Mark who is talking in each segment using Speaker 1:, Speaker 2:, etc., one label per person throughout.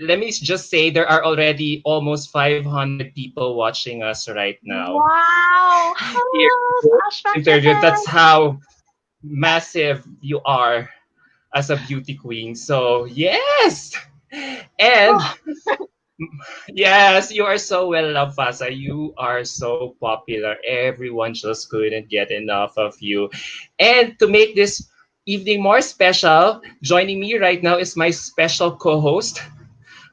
Speaker 1: let me just say there are already almost 500 people watching us right now.
Speaker 2: Wow!
Speaker 1: Here
Speaker 2: Hello,
Speaker 1: in
Speaker 2: Sash
Speaker 1: this
Speaker 2: Factor
Speaker 1: interview. That's
Speaker 2: fans.
Speaker 1: how massive you are as a beauty queen. So yes, and
Speaker 2: Oh,
Speaker 1: yes, you are so well loved, Fasa. You are so popular. Everyone just couldn't get enough of you. And to make this evening more special, joining me right now is my special co-host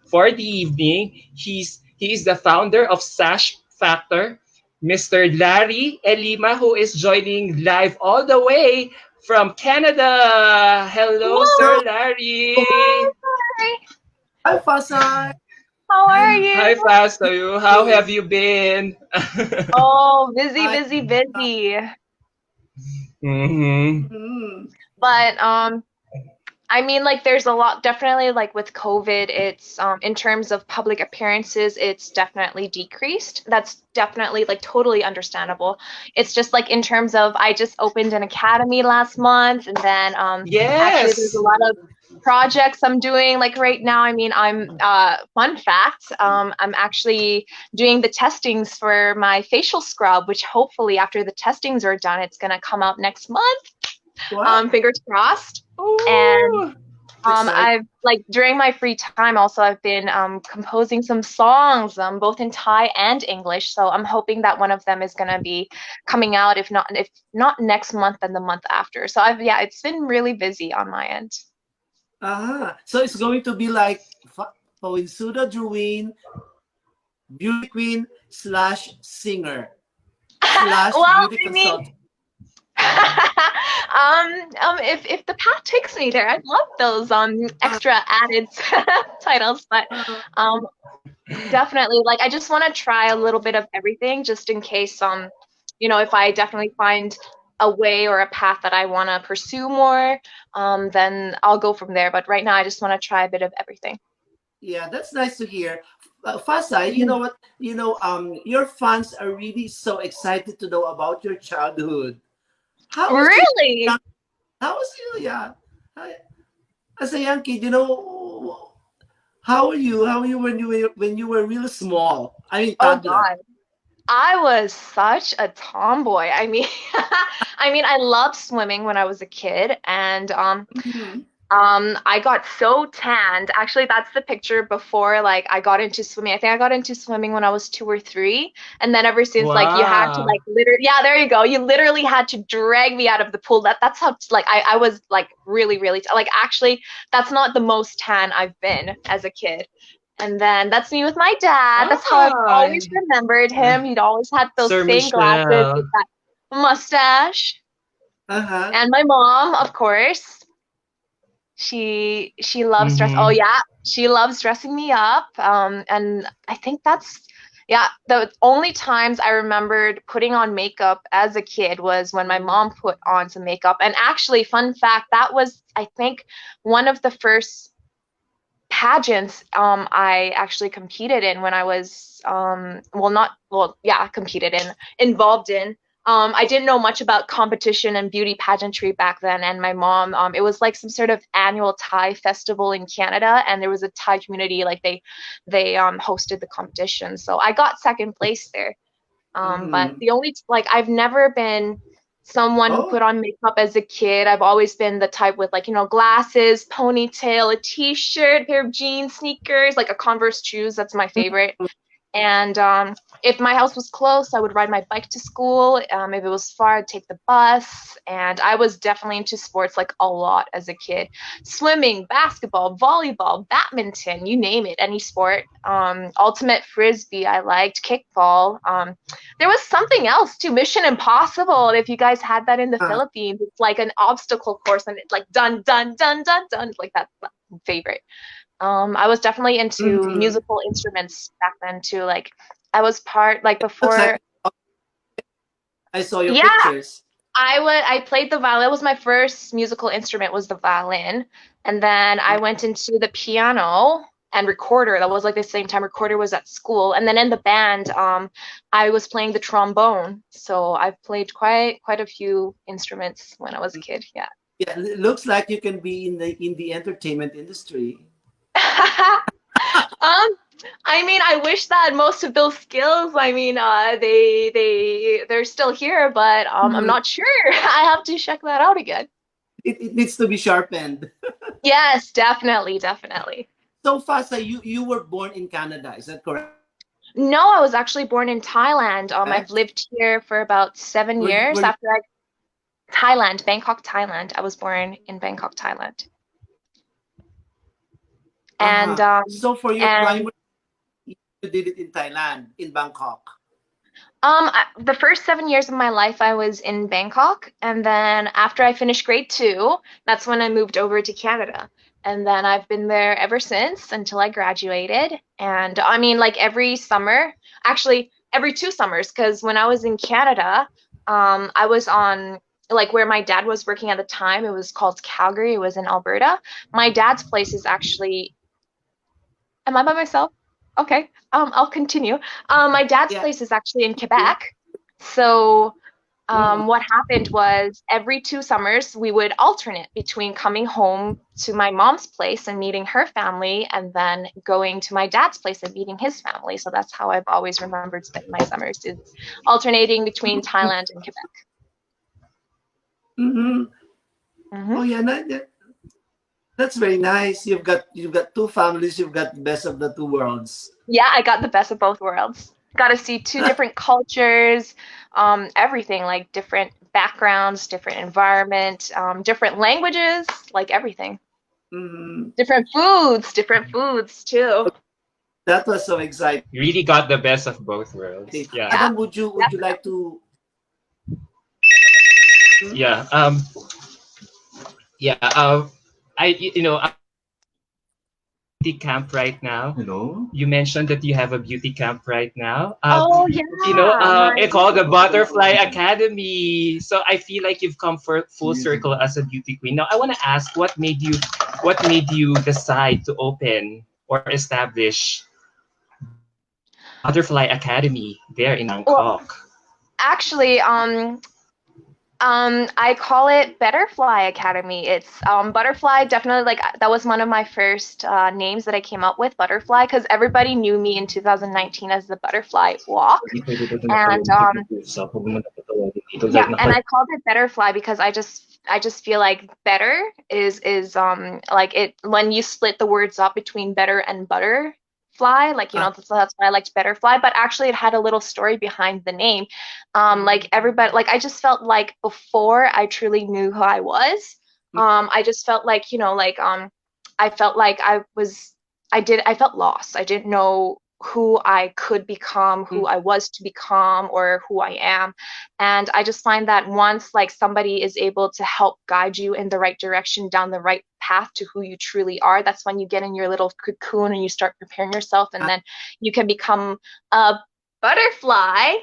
Speaker 1: for the evening. He is the founder of Sash Factor, Mr. Larry Elima, who is joining live all the way from Canada. Hello,
Speaker 2: woo!
Speaker 1: Sir Larry.
Speaker 2: Hi,
Speaker 3: Hi, Fahsai.
Speaker 2: how are you?
Speaker 1: Hi, Fasto. How have you been?
Speaker 2: Oh, busy,
Speaker 3: Hi.
Speaker 2: busy, busy.
Speaker 1: Mm-hmm.
Speaker 3: Mm.
Speaker 2: But I mean, like, there's a lot, definitely, like, with COVID, it's, in terms of public appearances, it's definitely decreased. That's definitely, like, totally understandable. It's just, like, in terms of, I just opened an academy last month, and then, actually, there's a
Speaker 1: Yes.
Speaker 2: lot of projects I'm doing, like, right now. I mean, fun fact, I'm actually doing the testings for my facial scrub, which hopefully, after the testings are done, it's gonna come out next month.
Speaker 3: What?
Speaker 2: Fingers crossed. And
Speaker 1: Ooh.
Speaker 3: Exciting.
Speaker 2: I've like during my free time also I've been composing some songs both in Thai and English. So I'm hoping that one of them is gonna be coming out if not next month then the month after. So I've yeah, it's been really busy on my end.
Speaker 3: So it's going to be like Paweensuda Drouin, beauty queen slash singer slash
Speaker 2: Well,
Speaker 3: beauty
Speaker 2: I mean
Speaker 3: consultant.
Speaker 2: if the path takes me there, I'd love those
Speaker 3: Uh,
Speaker 2: extra added titles, but
Speaker 3: uh,
Speaker 2: um definitely like I just want to try a little bit of everything just in case if I definitely find a way or a path that I want to pursue more, then I'll go from there. But right now I just want to try a bit of everything.
Speaker 3: yeah, that's nice to hear. Fasai, you know
Speaker 2: Mhm.
Speaker 3: what? Your fans are really so excited to know about your childhood. How was you?
Speaker 2: Really?
Speaker 3: How was you? Yeah. As a young kid, how are you when you were really small? I mean,
Speaker 2: Oh
Speaker 3: toddler.
Speaker 2: God. I was such a tomboy. I mean, I loved swimming when I was a kid, and
Speaker 3: Mhm.
Speaker 2: I got so tanned. Actually, that's the picture before like I got into swimming. I think I got into swimming when I was 2 or 3. And then ever since like you had to
Speaker 1: Wow.
Speaker 2: like literally yeah, there you go. You literally had to drag me out of the pool. That's how like I was like really, really like actually that's not the most tan I've been as a kid. And then that's me with my dad. That's how I've
Speaker 1: Ah.
Speaker 2: always remembered him. He'd always had those
Speaker 1: Sir
Speaker 2: same glasses with
Speaker 1: Michelle.
Speaker 2: that mustache.
Speaker 3: Uh-huh.
Speaker 2: And my mom, of course. She loves dress. Oh
Speaker 1: Mm-hmm.
Speaker 2: yeah, she loves dressing me up. And I think that's yeah. The only times I remembered putting on makeup as a kid was when my mom put on some makeup. And actually, fun fact, that was I think one of the first pageants I actually competed in when I was well not well yeah competed in involved in. I didn't know much about competition and beauty pageantry back then, and my mom it was like some sort of annual Thai festival in Canada, and there was a Thai community like they hosted the competition, so I got second place there. But
Speaker 3: Mm-hmm.
Speaker 2: the only like I've never been someone who
Speaker 3: Oh.
Speaker 2: put on makeup as a kid. I've always been the type with like, glasses, ponytail, a t-shirt, pair of jeans, sneakers, like a Converse shoes. That's my favorite. And if my house was close, I would ride my bike to school. If it was far, I'd take the bus. And I was definitely into sports like a lot as a kid. Swimming, basketball, volleyball, badminton, you name it, any sport. Ultimate frisbee, I liked kickball. There was something else too, Mission Impossible. If you guys had that in the
Speaker 3: Uh,
Speaker 2: Philippines, it's like an obstacle course, and it's like done, done, done, done, done. Like that's my favorite. I was definitely into
Speaker 3: mhm.
Speaker 2: musical instruments back then too. Like I was part like
Speaker 3: Looks like
Speaker 2: before.
Speaker 3: I saw your
Speaker 2: Yeah,
Speaker 3: pictures.
Speaker 2: I played the violin. That was my first musical instrument was the violin. And then I went into the piano and recorder. That was like the same time recorder was at school. And then in the band, I was playing the trombone. So I've played quite a few instruments when I was a kid. Yeah.
Speaker 3: Yeah, it looks like you can be in the entertainment industry.
Speaker 2: I mean, I wish that most of those skills, I mean, they're still here, but I'm
Speaker 3: Mhm.
Speaker 2: not sure. I have to check that out again.
Speaker 3: It needs to be sharpened.
Speaker 2: Yes, definitely, definitely.
Speaker 3: So Fasa, you were born in Canada, is that correct?
Speaker 2: No, I was actually born in Thailand. I've lived here for about seven
Speaker 3: Were you
Speaker 2: years
Speaker 3: were you,
Speaker 2: after I Thailand, Bangkok, Thailand. I was born in Bangkok, Thailand. And
Speaker 3: uh-huh. So for your
Speaker 2: and
Speaker 3: primary, you did it in Thailand, in Bangkok.
Speaker 2: the first 7 years of my life, I was in Bangkok, and then after I finished grade two, that's when I moved over to Canada. And then I've been there ever since until I graduated. And I mean, like every summer, actually every 2 summers, because when I was in Canada, I was on like where my dad was working at the time. It was called Calgary. It was in Alberta. My dad's place is actually Am I by myself? Okay. I'll continue. My dad's
Speaker 3: Yeah.
Speaker 2: place is actually in Quebec. So,
Speaker 3: Mhm.
Speaker 2: what happened was every 2 summers we would alternate between coming home to my mom's place and meeting her family, and then going to my dad's place and meeting his family. So that's how I've always remembered spending my summers, is alternating between Thailand and Quebec.
Speaker 3: Mhm.
Speaker 2: Hmm.
Speaker 3: Oh yeah, that's very nice. You've got two families. You've got the best of the two worlds.
Speaker 2: Yeah, I got the best of both worlds. Got to see two different cultures, everything, like different backgrounds, different environment, different languages, like everything.
Speaker 3: Mhm.
Speaker 2: Different foods too.
Speaker 3: That was so exciting.
Speaker 1: You really got the best of both worlds. Yeah.
Speaker 2: Yeah,
Speaker 3: Adam, would you like
Speaker 2: definitely.
Speaker 3: to? Mhm.
Speaker 1: Yeah. Yeah. I'm beauty camp right now. Hello. You mentioned that you have a beauty camp right now.
Speaker 2: Oh yeah,
Speaker 1: It's called the Butterfly Academy. So I feel like you've come for full circle as a beauty queen. Now I want to ask, what made you decide to open or establish Butterfly Academy there in
Speaker 2: well,
Speaker 1: Bangkok?
Speaker 2: actually, I call it Butterfly Academy. It's Butterfly, definitely, like that was one of my first names that I came up with, Butterfly, because everybody knew me in 2019 as the Butterfly Walk. And yeah, and I called it Betterfly because I just feel like better is like it when you split the words up between better and butterfly, like
Speaker 3: Ah,
Speaker 2: that's why I liked Betterfly, but actually it had a little story behind the name. Like everybody, like I just felt like before I truly knew who I was, I just felt like, I felt like I felt lost. I didn't know who I could become, who
Speaker 3: mm,
Speaker 2: I was to become, or who I am. And I just find that once like somebody is able to help guide you in the right direction, down the right path to who you truly are, that's when you get in your little cocoon and you start preparing yourself, and
Speaker 3: ah,
Speaker 2: then you can become a butterfly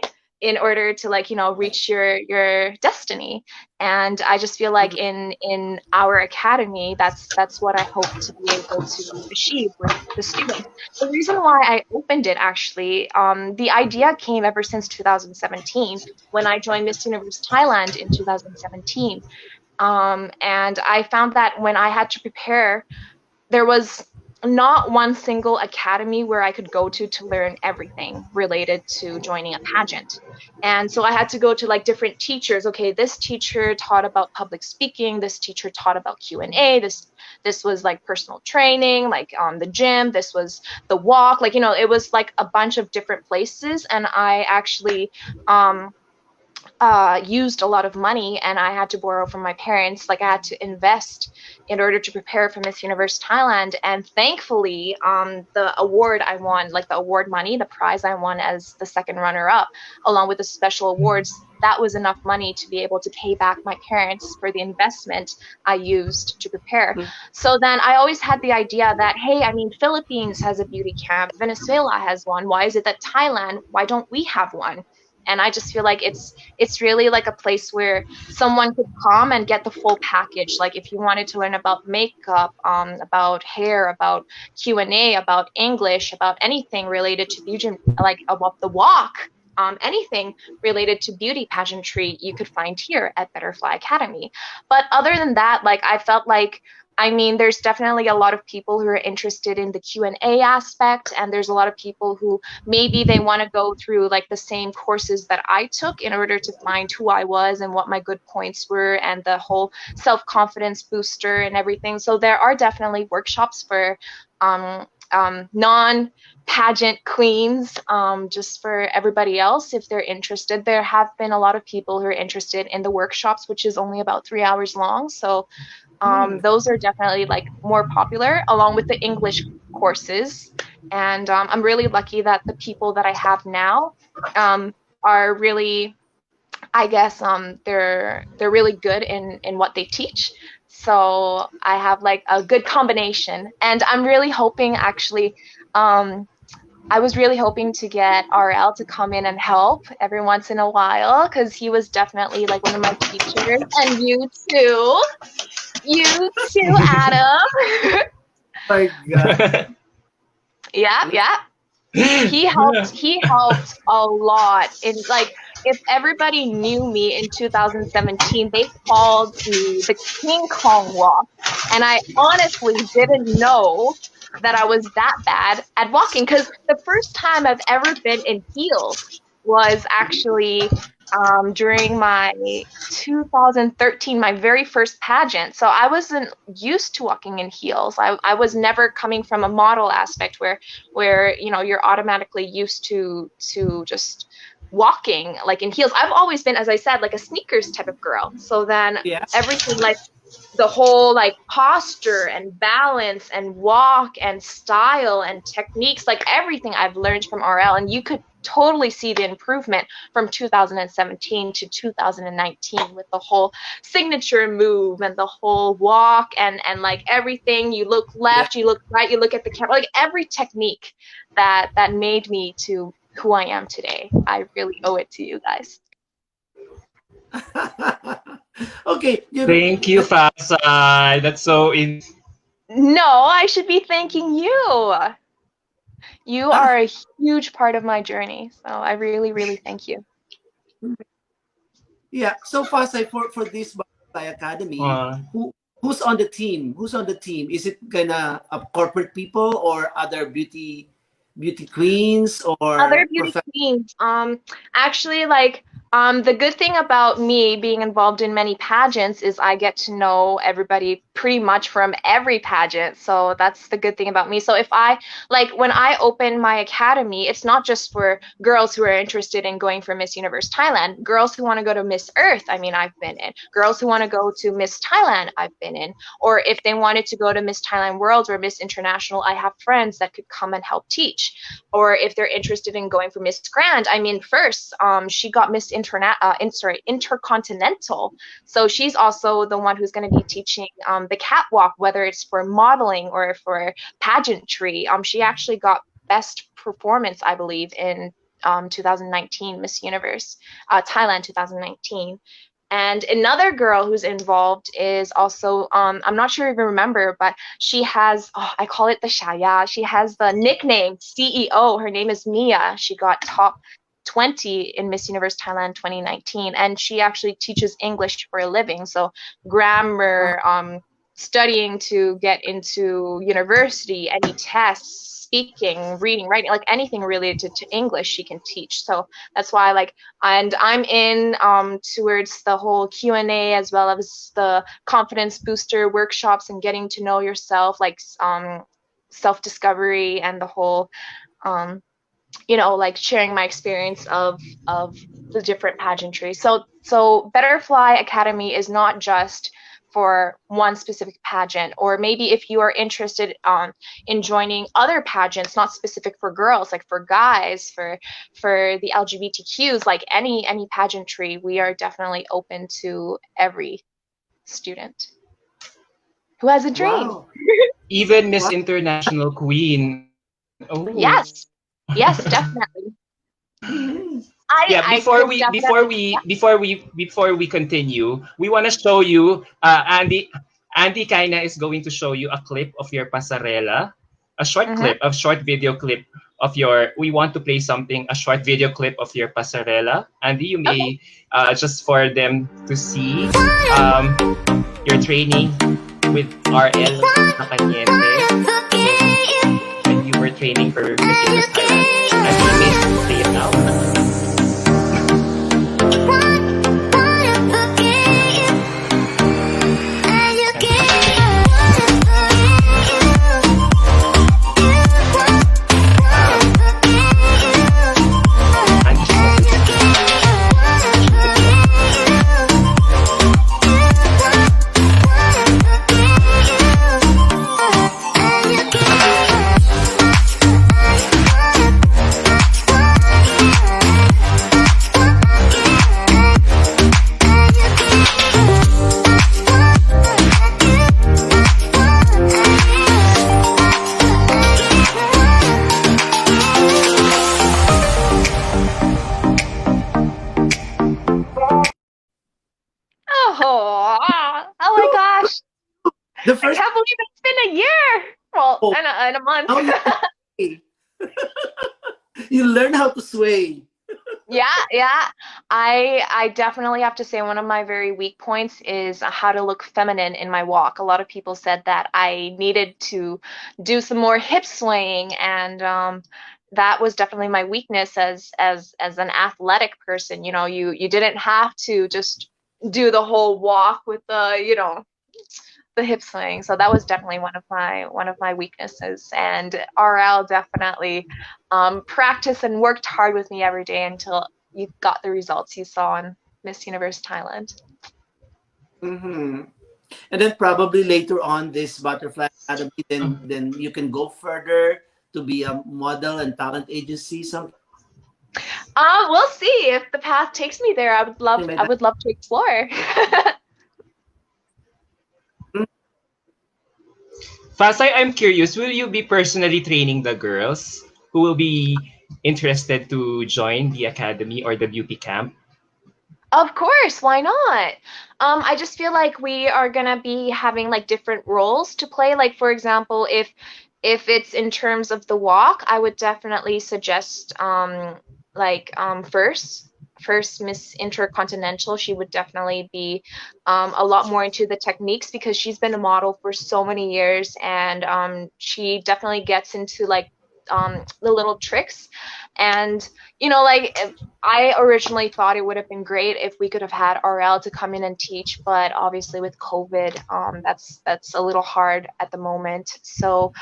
Speaker 2: in order to, like, reach your destiny. And I just feel like
Speaker 3: mhm.
Speaker 2: in our academy, that's what I hope to be able to achieve with the students. The reason why I opened it, actually, the idea came ever since 2017, when I joined Miss Universe Thailand in 2017. And I found that when I had to prepare, there was not one single academy where I could go to learn everything related to joining a pageant. And so I had to go to like different teachers. Okay, this teacher taught about public speaking, this teacher taught about Q&A, this was like personal training, like the gym, this was the walk, like, it was like a bunch of different places. And I actually used a lot of money, and I had to borrow from my parents. Like I had to invest in order to prepare for Miss Universe Thailand. And thankfully, the award I won, like the award money, the prize I won as the second runner up, along with the special awards, that was enough money to be able to pay back my parents for the investment I used to prepare.
Speaker 3: Mm.
Speaker 2: So then I always had the idea that, hey, I mean, Philippines has a beauty camp, Venezuela has one. Why is it that Thailand, why don't we have one? And I just feel like it's really like a place where someone could come and get the full package. Like if you wanted to learn about makeup, about hair, about Q&A, about English, about anything related to beauty, like about the walk, anything related to beauty pageantry, you could find here at Butterfly Academy. But other than that, like I felt like I mean, there's definitely a lot of people who are interested in the Q&A aspect, and there's a lot of people who maybe they want to go through like the same courses that I took in order to find who I was and what my good points were and the whole self-confidence booster and everything. So there are definitely workshops for non-pageant queens, just for everybody else if they're interested. There have been a lot of people who are interested in the workshops, which is only about 3 hours long. So those are definitely like more popular along with the English courses. And I'm really lucky that the people that I have now are really, I guess, they're really good in what they teach. So I have like a good combination, and I'm really hoping actually. I was really hoping to get RL to come in and help every once in a while, because he was definitely like one of my teachers, and you too, Adam.
Speaker 3: My God.
Speaker 2: Yeah. He helped a lot. In like, if everybody knew me in 2017, they called me the King Kong walk, and I honestly didn't know that I was that bad at walking, because the first time I've ever been in heels was actually during my 2013, my very first pageant. So I wasn't used to walking in heels. I was never coming from a model aspect where you know you're automatically used to just walking like in heels. I've always been, as I said, like a sneakers type of girl. So then
Speaker 3: Yes.
Speaker 2: everything, like the whole like posture and balance and walk and style and techniques, like everything I've learned from RL, and you could totally see the improvement from 2017 to 2019 with the whole signature move and the whole walk and like everything. You look left, you look right, you look at the camera, like every technique that made me to who I am today. I really owe it to you guys.
Speaker 3: Okay.
Speaker 1: Thank you, Fahsai. That's so in.
Speaker 2: No, I should be thanking you. You are a huge part of my journey, so I really, really thank you.
Speaker 3: Yeah. So Pasay, for this Butterfly Academy,
Speaker 1: Uh,
Speaker 3: who's on the team? Who's on the team? Is it gonna corporate people or other beauty queens or
Speaker 2: Other beauty queens. Actually, like, the good thing about me being involved in many pageants is I get to know everybody pretty much from every pageant. So that's the good thing about me. So if I, like, when I open my academy, it's not just for girls who are interested in going for Miss Universe Thailand. Girls who want to go to Miss Earth, I mean, I've been in. Girls who want to go to Miss Thailand, I've been in. Or if they wanted to go to Miss Thailand World or Miss International, I have friends that could come and help teach. Or if they're interested in going for Miss Grand, I mean, first, she got Miss Intercontinental. So she's also the one who's going to be teaching the catwalk, whether it's for modeling or for pageantry. She actually got best performance, I believe, in 2019 Miss Universe Thailand 2019. And another girl who's involved is also, I'm not sure if you remember, but she has, I call it the Shaya. She has the nickname CEO. Her name is Mia. She got top 20 in Miss Universe Thailand 2019. And she actually teaches English for a living. So grammar, studying to get into university, any tests, speaking, reading, writing, like anything related to English she can teach. So that's why, like, and I'm in towards the whole Q&A as well as the confidence booster workshops and getting to know yourself, like self-discovery and the whole like sharing my experience of the different pageantry. So Butterfly Academy is not just for one specific pageant, or maybe if you are interested in joining other pageants, not specific for girls, like for guys, for the LGBTQs, like any pageantry, we are definitely open to every student who has a dream.
Speaker 3: Wow.
Speaker 1: even Miss International Queen. Oh.
Speaker 2: Yes, definitely.
Speaker 1: Yeah,
Speaker 2: I
Speaker 1: before
Speaker 2: could
Speaker 1: we
Speaker 2: definitely,
Speaker 1: before we continue, we want to show you Andy kinda is going to show you a clip of your pasarela, a short clip, a short video clip of your. We want to play something, a short video clip of your pasarela. Andy, you may just for them to see your training. with RL Nakaniente when you were training for Miss Universe Thailand? I may say it now.
Speaker 2: Oh, oh my gosh.
Speaker 3: The
Speaker 2: I
Speaker 3: first
Speaker 2: can't believe it's been a year. Well,
Speaker 3: oh,
Speaker 2: and a month.
Speaker 3: now you learn how to sway.
Speaker 2: Yeah. I definitely have to say one of my very weak points is how to look feminine in my walk. A lot of people said that I needed to do some more hip swaying, and that was definitely my weakness as an athletic person. You know, you didn't have to just do the whole walk with the hip swing. So that was definitely one of my weaknesses. And RL definitely practiced and worked hard with me every day until you got the results you saw on Miss Universe Thailand.
Speaker 3: Hmm. And then probably later on this butterfly academy, then you can go further to be a model and talent agency, something
Speaker 2: We'll see if the path takes me there. I would love
Speaker 3: like
Speaker 2: I
Speaker 3: that.
Speaker 2: would love to explore.
Speaker 1: Fasai, I'm curious, will you be personally training the girls who will be interested to join the academy or the beauty camp?
Speaker 2: Of course, why not? I just feel like we are gonna be having like different roles to play. Like for example, if it's in terms of the walk, I would definitely suggest first Miss Intercontinental. She would definitely be a lot more into the techniques because she's been a model for so many years, and she definitely gets into like the little tricks. And like I originally thought it would have been great if we could have had RL to come in and teach, but obviously with COVID, that's a little hard at the moment. So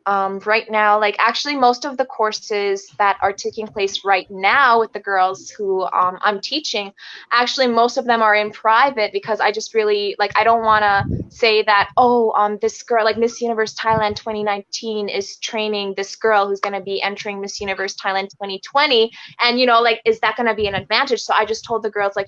Speaker 2: right now, like actually most of the courses that are taking place right now with the girls who I'm teaching, actually most of them are in private because I just really like I don't want to say that this girl like Miss Universe Thailand 2019 is training this girl who's going to be entering Miss Universe Thailand 2020, and like is that going to be an advantage? So I just told the girls like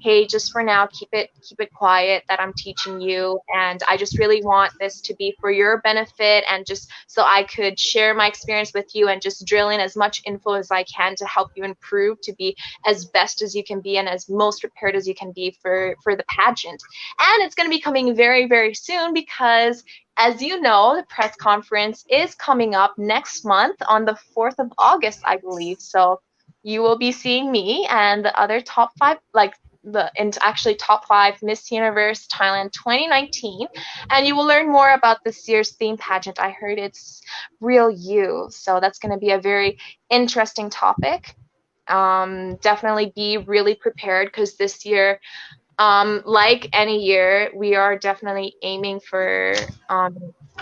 Speaker 2: hey, just for now keep it quiet that I'm teaching you, and I just really want this to be for your benefit and just so I could share my experience with you and just drill in as much info as I can to help you improve to be as best as you can be and as most prepared as you can be for the pageant. And it's going to be coming very, very soon because as you know, the press conference is coming up next month on the 4th of August, I believe. So you will be seeing me and the other top five, like and actually top five Miss Universe Thailand 2019, and you will learn more about this year's theme pageant. I heard it's Real You, so that's going to be a very interesting topic. Definitely be really prepared because this year, like any year, we are definitely aiming for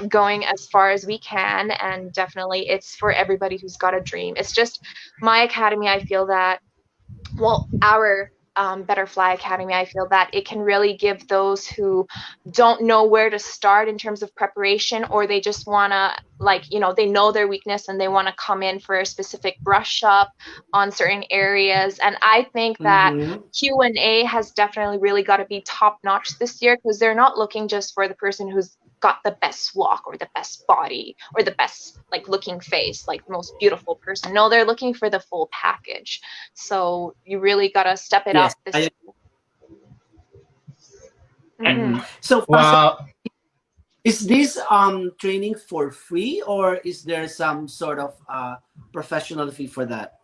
Speaker 2: going as far as we can, and definitely it's for everybody who's got a dream. It's just my academy. I feel that our Butterfly Academy, I feel that it can really give those who don't know where to start in terms of preparation, or they just want to, they know their weakness and they want to come in for a specific brush up on certain areas. And I think that
Speaker 3: Mm-hmm.
Speaker 2: Q&A has definitely really got to be top notch this year because they're not looking just for the person who's got the best walk or the best body or the best like looking face, like the most beautiful person. No, they're looking for the full package. So you really gotta step it
Speaker 3: Yes.
Speaker 2: up this year.
Speaker 1: And,
Speaker 3: Mm-hmm.
Speaker 2: Hmm.
Speaker 3: So, Fasa,
Speaker 1: well,
Speaker 3: is this training for free or is there some sort of professional fee for that?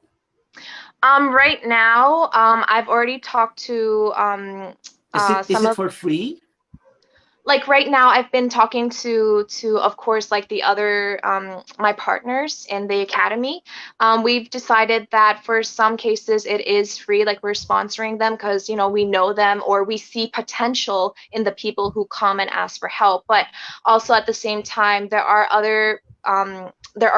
Speaker 2: Right now, I've already talked to
Speaker 3: Is it
Speaker 2: some of
Speaker 3: for free?
Speaker 2: like right now I've been talking to of course like the other my partners in the academy. We've decided that for some cases it is free, like we're sponsoring them because you know we know them or we see potential in the people who come and ask for help. But also at the same time there are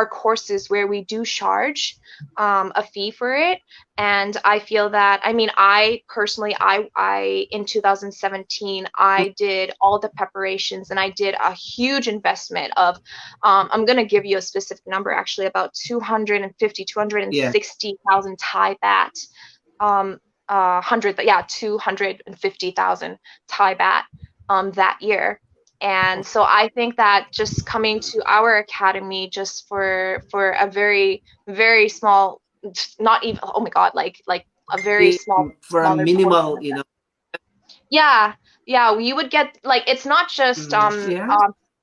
Speaker 2: courses where we do charge a fee for it. And I feel that, I mean, I personally, I in 2017, I did all the preparations and I did a huge investment of, I'm going to give you a specific number, actually, about 250,
Speaker 3: Yeah.
Speaker 2: 260,000 Thai baht. 250,000 Thai baht that year. And so I think that just coming to our academy just for a very, very small, not even, oh my God, like a very
Speaker 3: For a
Speaker 2: smaller portion
Speaker 3: minimal,
Speaker 2: of that. Yeah, yeah, you would get like it's not just
Speaker 3: yeah.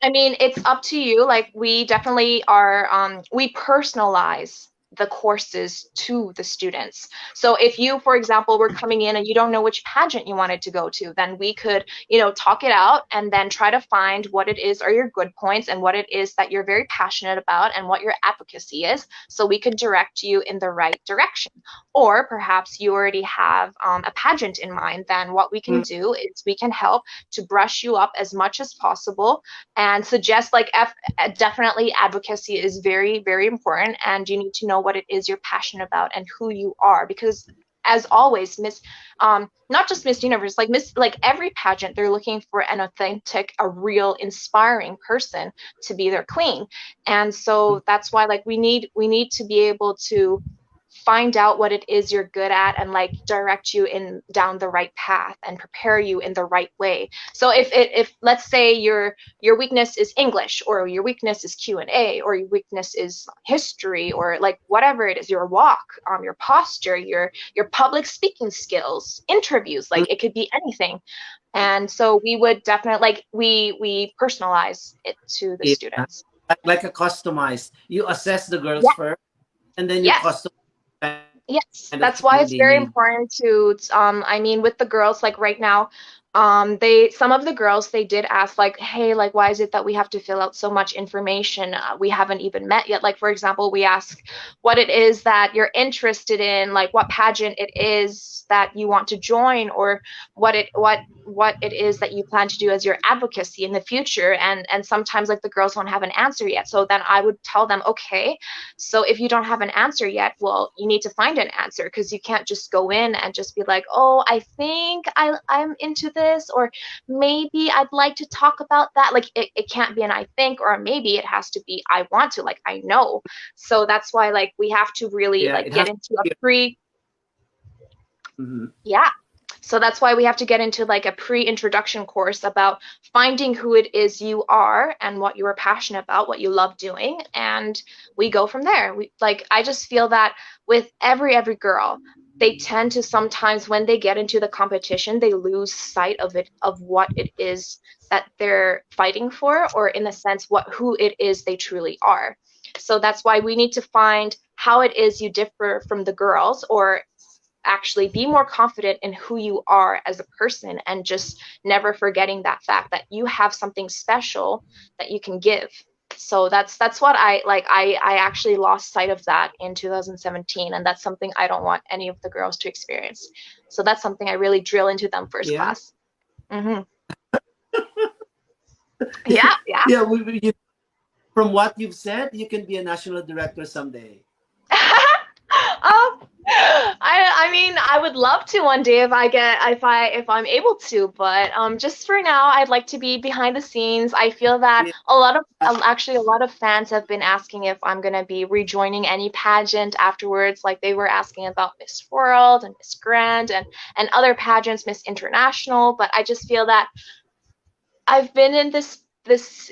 Speaker 2: I mean it's up to you. Like we definitely are we personalize the courses to the students. So if you, for example, were coming in and you don't know which pageant you wanted to go to, then we could, you know, talk it out and then try to find what it is are your good points and what it is that you're very passionate about and what your advocacy is, so we could direct you in the right direction. Or perhaps you already have a pageant in mind, then what we can
Speaker 3: Mm,
Speaker 2: do is we can help to brush you up as much as possible and suggest like definitely advocacy is very, very important, and you need to know what it is you're passionate about and who you are, because as always Miss not just Miss Universe, like Miss, like every pageant, they're looking for an authentic, a real inspiring person to be their queen. And
Speaker 3: mm,
Speaker 2: so that's why like we need to be able to find out what it is you're good at and like direct you in down the right path and prepare you in the right way. So if let's say your weakness is English, or your weakness is Q&A, or your weakness is history, or like whatever it is, your walk, your posture, your public speaking skills, interviews,
Speaker 3: mm,
Speaker 2: like it could be anything. And so we would definitely like we personalize it to the
Speaker 3: yeah.
Speaker 2: students.
Speaker 3: Like a customized. You assess the girls
Speaker 2: Yeah.
Speaker 3: first, and then you
Speaker 2: Yes.
Speaker 3: customize kind
Speaker 2: Yes,
Speaker 3: of
Speaker 2: that's
Speaker 3: thing
Speaker 2: why
Speaker 3: that
Speaker 2: it's
Speaker 3: they
Speaker 2: very
Speaker 3: need.
Speaker 2: important to I mean with the girls like right now, they some of the girls they did ask like, hey, like why is it that we have to fill out so much information? We haven't even met yet. Like for example, we ask what it is that you're interested in, like what pageant it is that you want to join, or what it is that you plan to do as your advocacy in the future. And sometimes like the girls don't have an answer yet. So then I would tell them, okay, so if you don't have an answer yet, well, you need to find an answer, because you can't just go in and just be like, oh, I think I'm into this, or maybe I'd like to talk about that. Like it can't be an I think or a maybe, it has to be I want to, like I know. So that's why like we have to really
Speaker 3: Yeah,
Speaker 2: like
Speaker 3: it
Speaker 2: get
Speaker 3: has
Speaker 2: into a
Speaker 3: to be.
Speaker 2: pre
Speaker 3: Mhm.
Speaker 2: yeah. So that's why we have to get into like a pre-introduction course about finding who it is you are and what you are passionate about, what you love doing, and we go from there. We like I just feel that with every girl, they tend to sometimes when they get into the competition, they lose sight of it, of what it is that they're fighting for, or in a sense what who it is they truly are. So that's why we need to find how it is you differ from the girls, or actually be more confident in who you are as a person, and just never forgetting that fact that you have something special that you can give. So that's what I like. I actually lost sight of that in 2017, and that's something I don't want any of the girls to experience. So that's something I really drill into them first
Speaker 3: Yeah.
Speaker 2: class. Hmm. Yeah, yeah.
Speaker 3: Yeah, from what you've said, you can be a national director someday.
Speaker 2: I mean I would love to one day if I get if I'm able to, but just for now I'd like to be behind the scenes. I feel that
Speaker 3: Yeah.
Speaker 2: a lot of actually a lot of fans have been asking if I'm gonna be rejoining any pageant afterwards. Like they were asking about Miss World and Miss Grand and other pageants, Miss International. But I just feel that I've been in this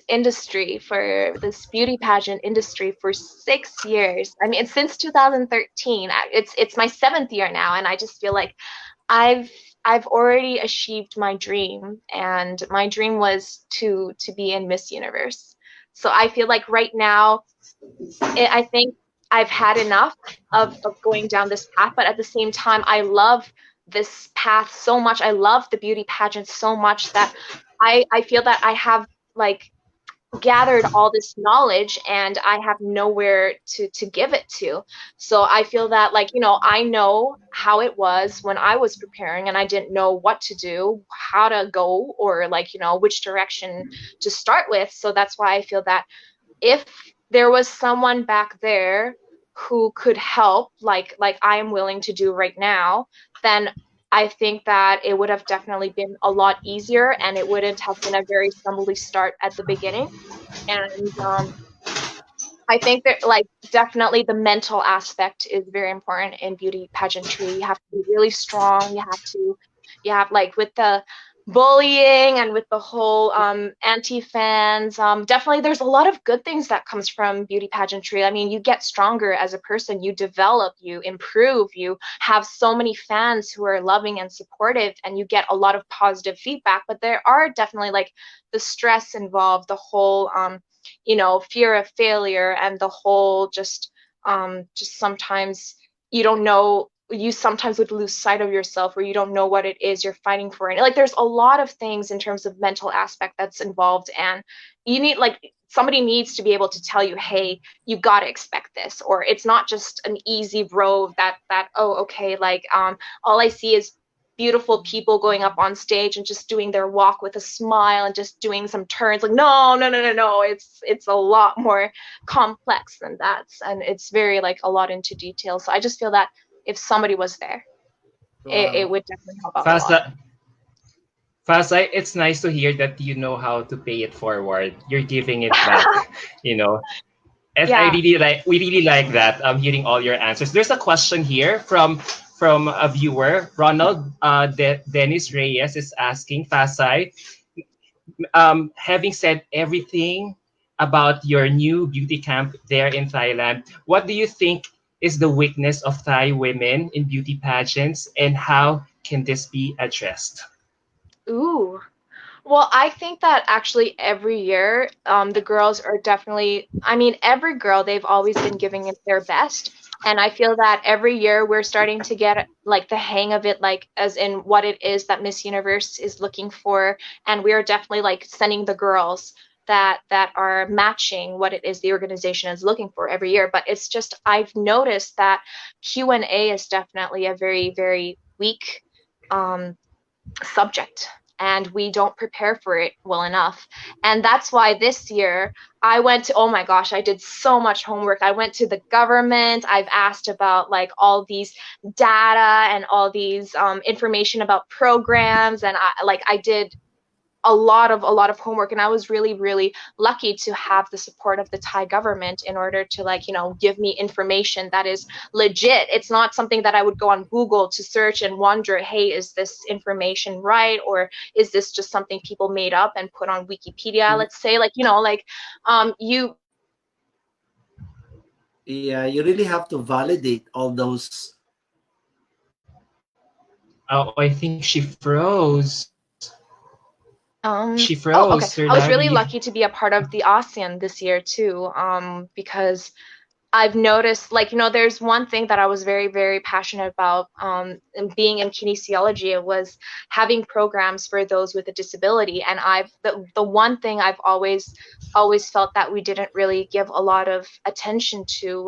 Speaker 2: industry for this beauty pageant industry for 6 years. I mean, since 2013. It's my seventh year now, and I just feel like I've I've already achieved my dream, and my dream was to be in Miss Universe. So I feel like right now, I think I've had enough of going down this path, but at the same time, I love this path so much. I love the beauty pageant so much that I feel that I have like gathered all this knowledge and I have nowhere to give it to. So I feel that, like, I know how it was when I was preparing and I didn't know what to do, how to go, or like, which direction to start with. So that's why I feel that if there was someone back there who could help, like I am willing to do right now, then I think that it would have definitely been a lot easier and it wouldn't have been a very stumbly start at the beginning. And I think that, like, definitely the mental aspect is very important in beauty pageantry. You have to be really strong. You have like with the bullying and with the whole anti-fans. Definitely, there's a lot of good things that comes from beauty pageantry. I mean, you get stronger as a person. You develop. You improve. You have so many fans who are loving and supportive, and you get a lot of positive feedback. But there are definitely like the stress involved, the whole fear of failure, and the whole just sometimes you don't know, you sometimes would lose sight of yourself, or you don't know what it is you're fighting for. And like there's a lot of things in terms of mental aspect that's involved, and you need, like, somebody needs to be able to tell you, hey, you got to expect this, or it's not just an easy road that oh, okay, like all I see is beautiful people going up on stage and just doing their walk with a smile and just doing some turns. Like, no, no, no, no, no, it's a lot more complex than that, and it's very, like, a lot into detail. So I just feel that if somebody was there, it
Speaker 3: Wow.
Speaker 2: would definitely help out a lot.
Speaker 1: Fasa, Fasa, it's nice to hear that you know how to pay it forward. You're giving it back, you know. And I
Speaker 2: Yeah.
Speaker 1: really like, we really like that. Hearing all your answers. There's a question here from a viewer, Ronald Dennis Reyes is asking, Fasai, having said everything about your new beauty camp there in Thailand, what do you think is the weakness of Thai women in beauty pageants, and how can this be addressed?
Speaker 2: Ooh. Well, I think that actually every year, the girls are definitely, I mean, every girl, they've always been giving it their best. And I feel that every year we're starting to get like the hang of it, like as in what it is that Miss Universe is looking for. And we are definitely like sending the girls that are matching what it is the organization is looking for every year. But it's just, I've noticed that Q&A is definitely a very, very weak um, subject, and we don't prepare for it well enough. And that's why this year I went to, oh my gosh, I did so much homework. I went to the government. I've asked about like all these data and all these information about programs, and I did a lot of homework, and I was really, really lucky to have the support of the Thai government in order to, like, give me information that is legit. It's not something that I would go on Google to search and wonder, hey, is this information right, or is this just something people made up and put on Wikipedia, let's say, like, you
Speaker 3: Yeah, you really have to validate all those.
Speaker 1: Oh, I think she froze. She froze,
Speaker 2: oh,
Speaker 1: Sir
Speaker 2: okay. I was
Speaker 1: Darby.
Speaker 2: really lucky to be a part of the ASEAN this year too, because I've noticed, like, there's one thing that I was very, very passionate about, and being in kinesiology. It was having programs for those with a disability. And the one thing I've always felt that we didn't really give a lot of attention to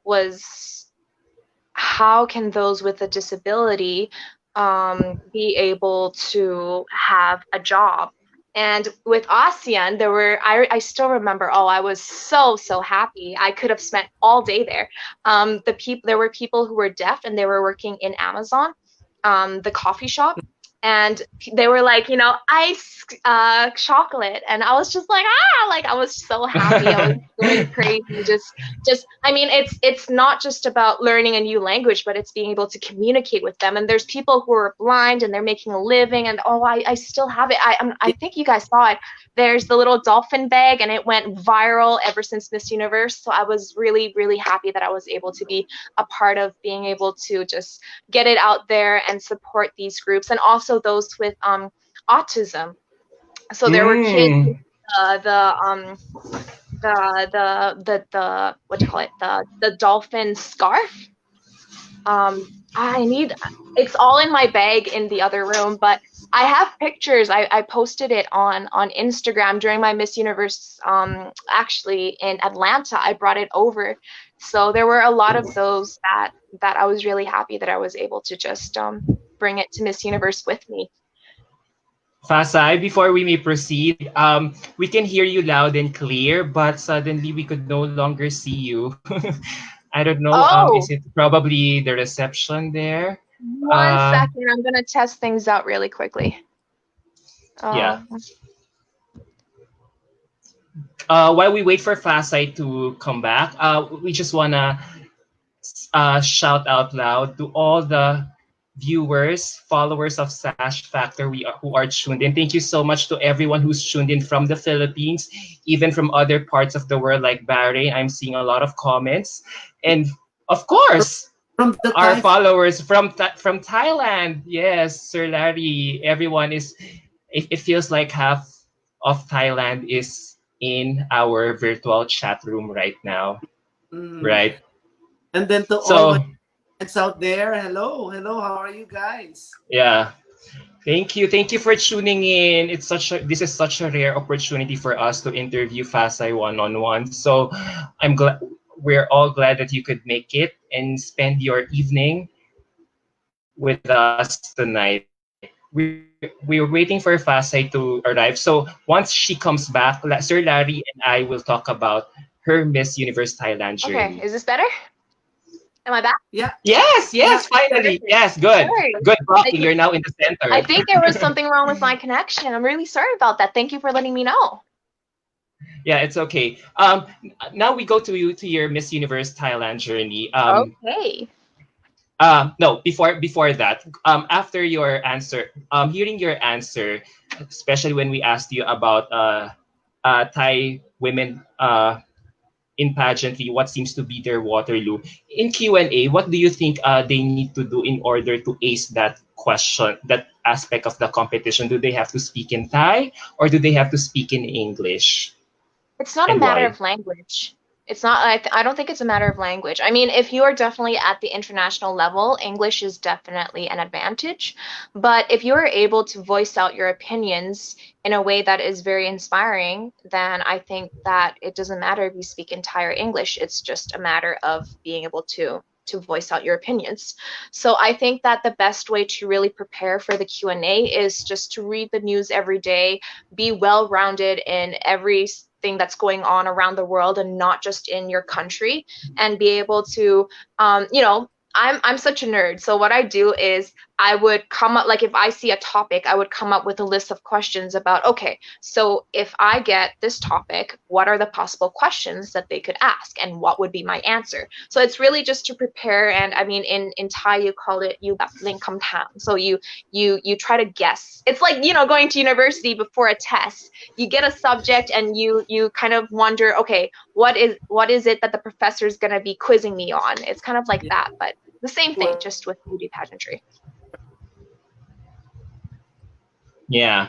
Speaker 2: was how can those with a disability be able to have a job. And with ASEAN, I still remember, oh, I was so happy. I could have spent all day there. There were people who were deaf and they were working in Amazon, the coffee shop. And they were like, ice chocolate. And I was just like, like, I was so happy. I was going crazy. Just I mean, it's not just about learning a new language, but it's being able to communicate with them. And there's people who are blind and they're making a living, and oh, I still have it. I think you guys saw it. There's the little dolphin bag, and it went viral ever since Miss Universe. So I was really, really happy that I was able to be a part of being able to just get it out there and support these groups, and also those with autism. So there were kids with
Speaker 1: Mm.
Speaker 2: the what do you call it, the dolphin scarf. I need, it's all in my bag in the other room, but I have pictures. I posted it on Instagram during my Miss Universe, actually in Atlanta. I brought it over. So there were a lot of those that I was really happy that I was able to just bring it to Miss Universe with me.
Speaker 1: Fasai, before we may proceed, we can hear you loud and clear, but suddenly we could no longer see you. I don't know. Is
Speaker 2: Oh,
Speaker 1: it probably the reception there?
Speaker 2: one
Speaker 1: Uh,
Speaker 2: second. I'm gonna test things out really quickly.
Speaker 1: yeah.
Speaker 2: Oh,
Speaker 1: While we wait for Fasai to come back, we just wanna shout out loud to all the viewers, followers of Sash Factor who are tuned in. Thank you so much to everyone who's tuned in from the Philippines, even from other parts of the world like Bahrain. I'm seeing a lot of comments. And of course,
Speaker 3: From the
Speaker 1: our
Speaker 3: Thai.
Speaker 1: followers from Thailand. Yes, Sir Larry. Everyone is. It feels like half of Thailand is in our virtual chat room right now,
Speaker 3: Mhm.
Speaker 1: right?
Speaker 3: And then to all my
Speaker 1: So
Speaker 3: friends out there, hello, hello, how are you guys?
Speaker 1: yeah, thank you for tuning in. This is such a rare opportunity for us to interview Fasai one on one. So I'm glad we're all glad that you could make it and spend your evening with us tonight. We're waiting for Fasai to arrive. So once she comes back, Sir Larry and I will talk about her Miss Universe Thailand journey.
Speaker 2: okay. Is this better? Am I back?
Speaker 3: Yeah,
Speaker 1: Yes,
Speaker 3: yeah.
Speaker 1: finally.
Speaker 2: Perfect.
Speaker 1: Yes, good.
Speaker 2: All right.
Speaker 1: Good
Speaker 2: I
Speaker 1: blocking.
Speaker 2: think
Speaker 1: You're now in the
Speaker 2: I
Speaker 1: center.
Speaker 2: think there was something wrong with my connection. I'm really sorry about that. Thank you for letting me know.
Speaker 1: Yeah, it's okay. Now we go to your Miss Universe Thailand journey.
Speaker 2: Okay.
Speaker 1: No, before that, after your answer, hearing your answer, especially when we asked you about Thai women in pageantry, what seems to be their Waterloo in Q&A, what do you think they need to do in order to ace that question, that aspect of the competition? Do they have to speak in Thai or do they have to speak in English,
Speaker 2: It's not a
Speaker 1: and
Speaker 2: matter
Speaker 1: why?
Speaker 2: of language. It's not, I don't think it's a matter of language. I mean, if you are definitely at the international level, English is definitely an advantage. But if you are able to voice out your opinions in a way that is very inspiring, then I think that it doesn't matter if you speak entire English. It's just a matter of being able to voice out your opinions. So I think that the best way to really prepare for the Q&A is just to read the news every day, be well-rounded in everything that's going on around the world and not just in your country, and be able to, I'm such a nerd. So what I do is I would come up, like if I see a topic, I would come up with a list of questions about, okay, so if I get this topic, what are the possible questions that they could ask and what would be my answer? So it's really just to prepare. And I mean, in Thai, you call it you link come town. So you try to guess. It's like, going to university before a test. You get a subject and you kind of wonder, okay, what is it that the professor is going to be quizzing me on? It's kind of like
Speaker 3: Yeah.
Speaker 2: that, but the same thing,
Speaker 3: Well,
Speaker 2: just with beauty pageantry.
Speaker 1: Yeah,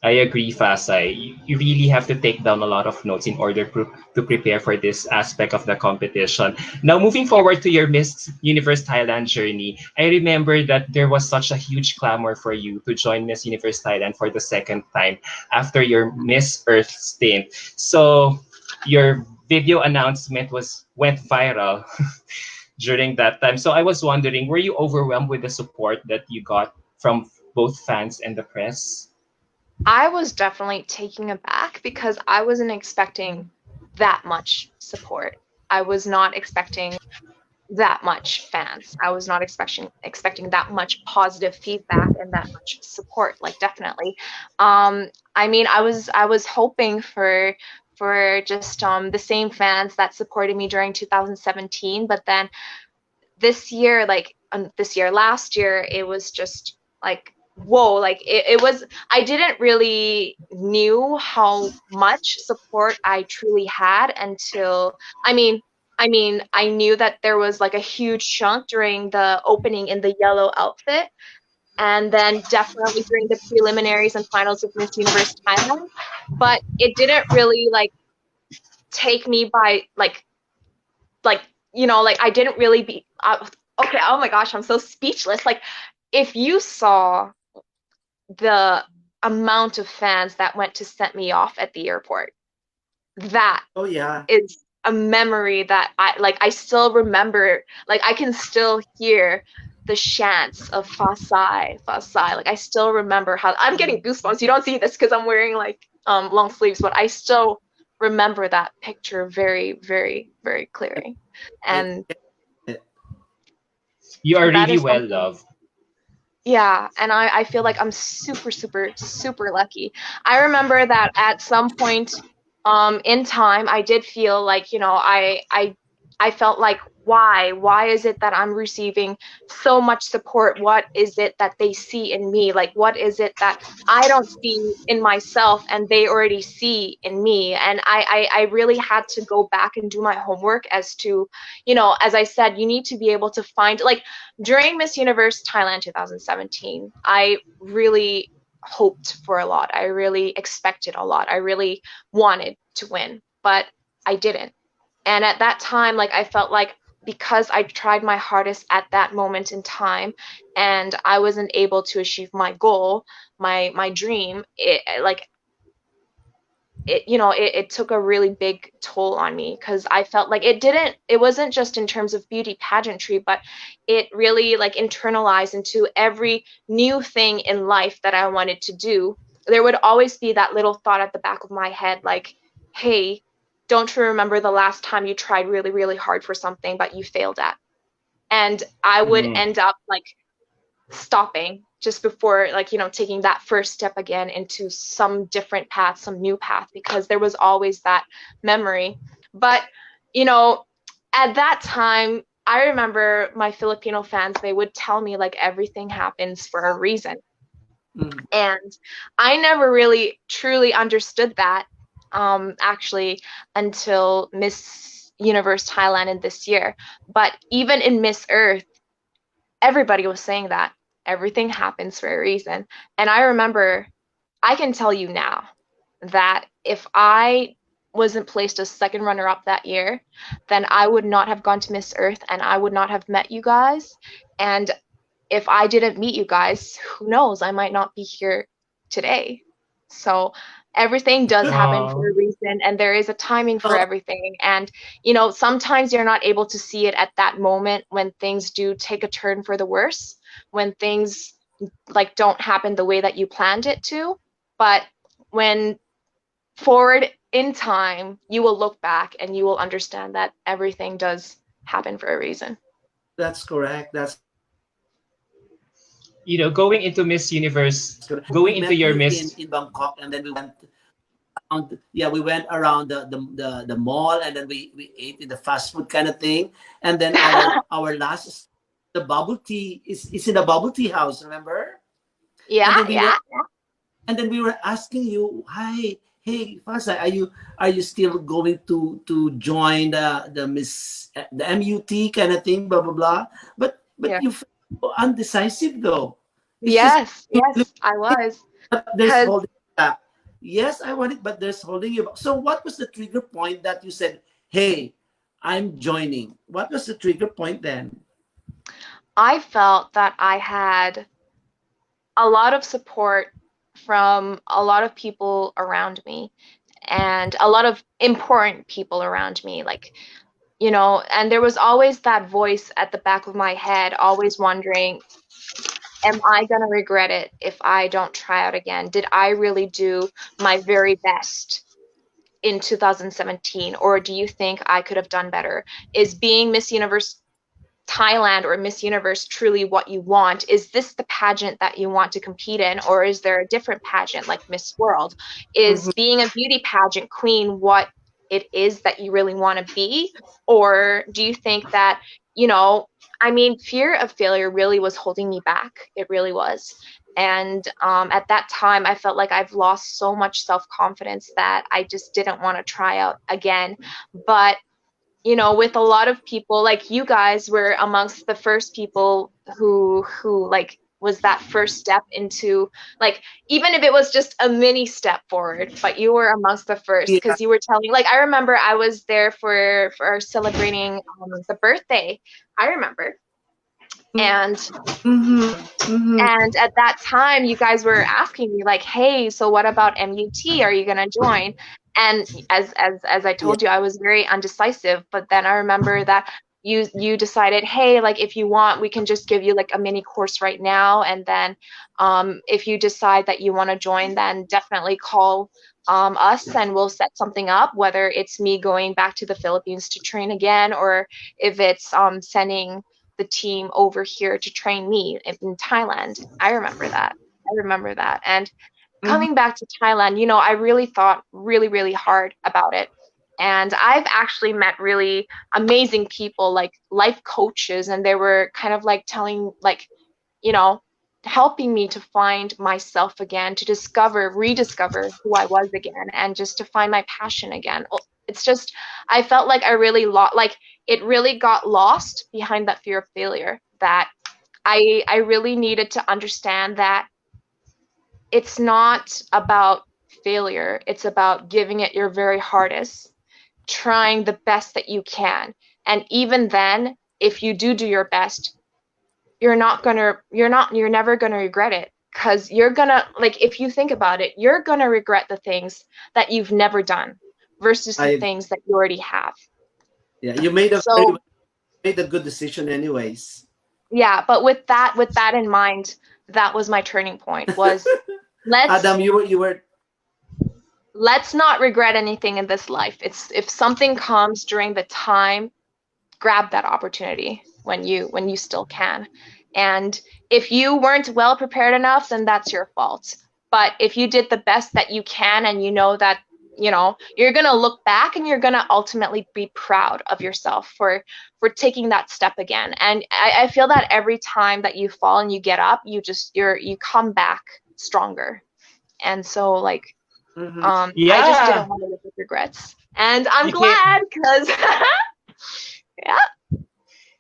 Speaker 1: I agree, Fasai. You really have to take down a lot of notes in order to prepare for this aspect of the competition. Now, moving
Speaker 2: Yeah.
Speaker 1: forward to your Miss Universe Thailand journey, I remember that there was such a huge clamor for you to join Miss Universe Thailand for the second time after your Miss Earth stint. So, your video announcement went viral during that time. So, I was wondering, were you overwhelmed with the support that you got from both fans and the press?
Speaker 2: I was definitely taken aback because I wasn't expecting that much support. I was not expecting that much fans. I was not expecting that much positive feedback and that much support. Like definitely. I mean, I was hoping for just the same fans that supported me during 2017, but then this year, like last year, it was just like whoa, like it was, I didn't really knew how much support I truly had until, I knew that there was like a huge chunk during the opening in the yellow outfit, and then definitely during the preliminaries and finals of Miss Universe Thailand. But it didn't really like take me by like I didn't really okay, oh my gosh, I'm so speechless. Like, if you saw the amount of fans that went to send me off at the airport, that
Speaker 3: Oh yeah.
Speaker 2: is a memory that I still remember. Like, I can still hear the chants of Fahsai, Fahsai. Like, I still remember how I'm getting goosebumps. You don't see this because I'm wearing like long sleeves, but I still remember that picture very, very, very clearly.
Speaker 3: I,
Speaker 2: And
Speaker 3: I,
Speaker 1: You are
Speaker 2: that
Speaker 1: really
Speaker 2: is
Speaker 1: well
Speaker 2: something.
Speaker 1: loved.
Speaker 2: Yeah, and I feel like I'm super, super, super lucky. I remember that at some point in time I did feel like, I felt like why is it that I'm receiving so much support? What is it that they see in me? Like, what is it that I don't see in myself and they already see in me? And I really had to go back and do my homework as to, as I said, you need to be able to find, like, during Miss Universe Thailand 2017, I really hoped for a lot. I really expected a lot. I really wanted to win, but I didn't. And at that time, like, I felt like because I tried my hardest at that moment in time and I wasn't able to achieve my goal, my dream, it took a really big toll on me because I felt like it wasn't just in terms of beauty pageantry, but it really like internalized into every new thing in life that I wanted to do. There would always be that little thought at the back of my head, like, hey, don't you remember the last time you tried really, really hard for something but you failed at? And I would
Speaker 1: Mm.
Speaker 2: end up like stopping just before, like, taking that first step again into some different path, some new path, because there was always that memory. But you know at that time, I remember my Filipino fans, they would tell me like everything happens for a reason.
Speaker 3: mm,
Speaker 2: And I never really truly understood that, actually, until Miss Universe Thailand in this year. But even in Miss Earth, everybody was saying that everything happens for a reason. And I remember, I can tell you now that if I wasn't placed as second runner up that year, then I would not have gone to Miss Earth and I would not have met you guys. And if I didn't meet you guys, who knows? I might not be here today. So everything does happen for a
Speaker 1: Wow.
Speaker 2: reason, and there is a timing for
Speaker 3: oh,
Speaker 2: everything. And, sometimes you're not able to see it at that moment when things do take a turn for the worse, when things like don't happen the way that you planned it to. But when forward in time, you will look back and you will understand that everything does happen for a reason.
Speaker 3: that's correct. That's
Speaker 1: Going into Miss Universe,
Speaker 3: correct. We
Speaker 1: going into
Speaker 3: met
Speaker 1: your
Speaker 3: you
Speaker 1: Miss.
Speaker 3: in Bangkok, and then we went around. Yeah, we went around the mall, and then we ate in the fast food kind of thing. And then our last, the bubble tea is in the bubble tea house. Remember? And
Speaker 2: Yeah,
Speaker 3: then we were
Speaker 2: yeah.
Speaker 3: asking you, hi, hey, Fasa, are you still going to join the Miss the MUT kind of thing, blah blah blah. But
Speaker 2: Yeah.
Speaker 3: you felt undecisive though. It's just
Speaker 2: Yes, yes, I was.
Speaker 3: but there's
Speaker 2: Because
Speaker 3: holding you back. Yes, I want it, but there's holding you back. So what was the trigger point that you said, hey, I'm joining? What was the trigger point then?
Speaker 2: I felt that I had a lot of support from a lot of people around me and a lot of important people around me. Like, and there was always that voice at the back of my head, always wondering, am I going to regret it if I don't try out again? Did I really do my very best in 2017, or do you think I could have done better? Is being Miss Universe Thailand or Miss Universe truly what you want? Is this the pageant that you want to compete in, or is there a different pageant like Miss World? Is
Speaker 3: Mhm.
Speaker 2: being a beauty pageant queen what it is that you really want to be? Or do you think that, you know, fear of failure really was holding me back. It really was. And at that time, I felt like I've lost so much self confidence that I just didn't want to try out again. But with a lot of people, like you guys were amongst the first people who like was that first step into, like, even if it was just a mini step forward, but you were amongst the first
Speaker 3: Yeah,
Speaker 2: because you were telling, like, I remember I was there for celebrating the birthday. I remember. And
Speaker 3: Mm-hmm. Mm-hmm.
Speaker 2: and at that time, you guys were asking me like, "Hey, so what about MUT? Are you gonna join?" And as I
Speaker 3: Yeah.
Speaker 2: told you, I was very undecisive. But then I remember that you decided, "Hey, like if you want, we can just give you like a mini course right now, and then if you decide that you want to join, then definitely call us and we'll set something up. Whether it's me going back to the Philippines to train again, or if it's sending." The team over here to train me in Thailand. I remember that. I remember that. And
Speaker 3: Mm-hmm.
Speaker 2: coming back to Thailand, you know, I really thought really, really hard about it. And I've actually met really amazing people, like life coaches, and they were kind of like telling, like, you know, helping me to find myself again, to rediscover who I was again, and just to find my passion again. It's just, I felt like I really lost, like, it really got lost behind that fear of failure. That I really needed to understand that it's not about failure, it's about giving it your very hardest, trying the best that you can. And even then, if you do your best, you're never gonna regret it, because you're gonna, like, if you think about it, you're gonna regret the things that you've never done versus the
Speaker 3: I
Speaker 2: things that you already have.
Speaker 3: Yeah, you made a
Speaker 2: So
Speaker 3: good decision anyways.
Speaker 2: yeah, but with that in mind, that was my turning point, was let's
Speaker 3: Adam, you were
Speaker 2: let's not regret anything in this life. It's, if something comes during the time, grab that opportunity when you still can. And if you weren't well prepared enough, then that's your fault. But if you did the best that you can, and you know that, you know, you're going to look back and you're going to ultimately be proud of yourself for taking that step again. And I feel that every time that you fall and you get up, you come back stronger. And so, like,
Speaker 3: Mhm.
Speaker 2: I just didn't
Speaker 1: Yeah,
Speaker 2: want to live with regrets, and I'm
Speaker 1: you came
Speaker 2: glad, because yeah.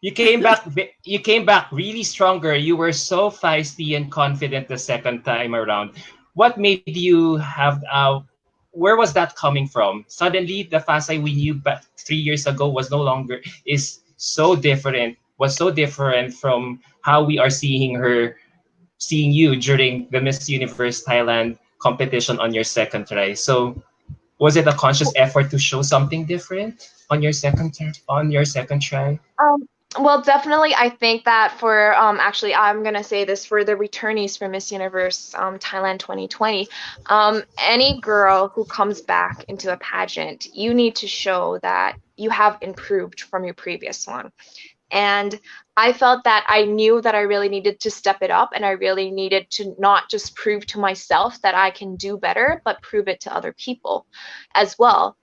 Speaker 1: you came back really stronger. You were so feisty and confident the second time around. What made you have where was that coming from? Suddenly the Fasai we knew back 3 years ago was no longer is so different, was so different from how we are seeing you during the Miss Universe Thailand competition on your second try. So was it a conscious effort to show something different on your on your second try?
Speaker 2: Um, well, definitely, I think that for actually, I'm gonna say this for the returnees for Miss Universe Thailand 2020. Any girl who comes back into a pageant, you need to show that you have improved from your previous one. And I felt that I knew that I really needed to step it up, and I really needed to not just prove to myself that I can do better, but prove it to other people as well.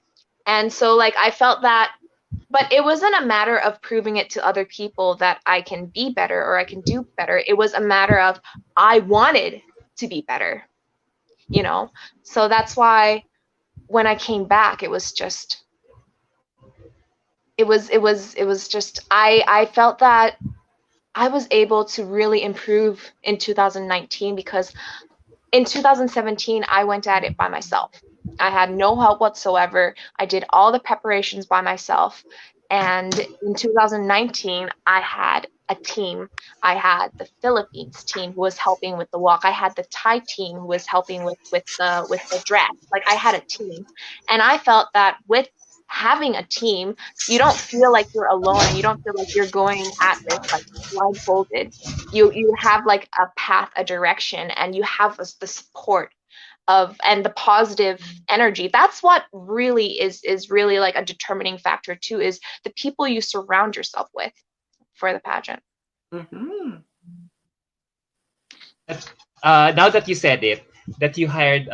Speaker 2: And so, like, I felt that, but it wasn't a matter of proving it to other people that I can be better or I can do better. It was a matter of, I wanted to be better, you know? So that's why when I came back, it was just, it was just, I felt that I was able to really improve in 2019, because in 2017, I went at it by myself. I had no help whatsoever. I did all the preparations by myself. And in 2019, I had a team. I had the Philippines team who was helping with the walk. I had the Thai team who was helping with the dress. Like, I had a team. And I felt that with having a team, you don't feel like you're alone, and you don't feel like you're going at this like blindfolded. You have like a path, a direction, and you have the support of, and the positive energy. That's what really is really like a determining factor too, is the people you surround yourself with for the pageant.
Speaker 3: Mhm.
Speaker 1: Now that you said it, that you hired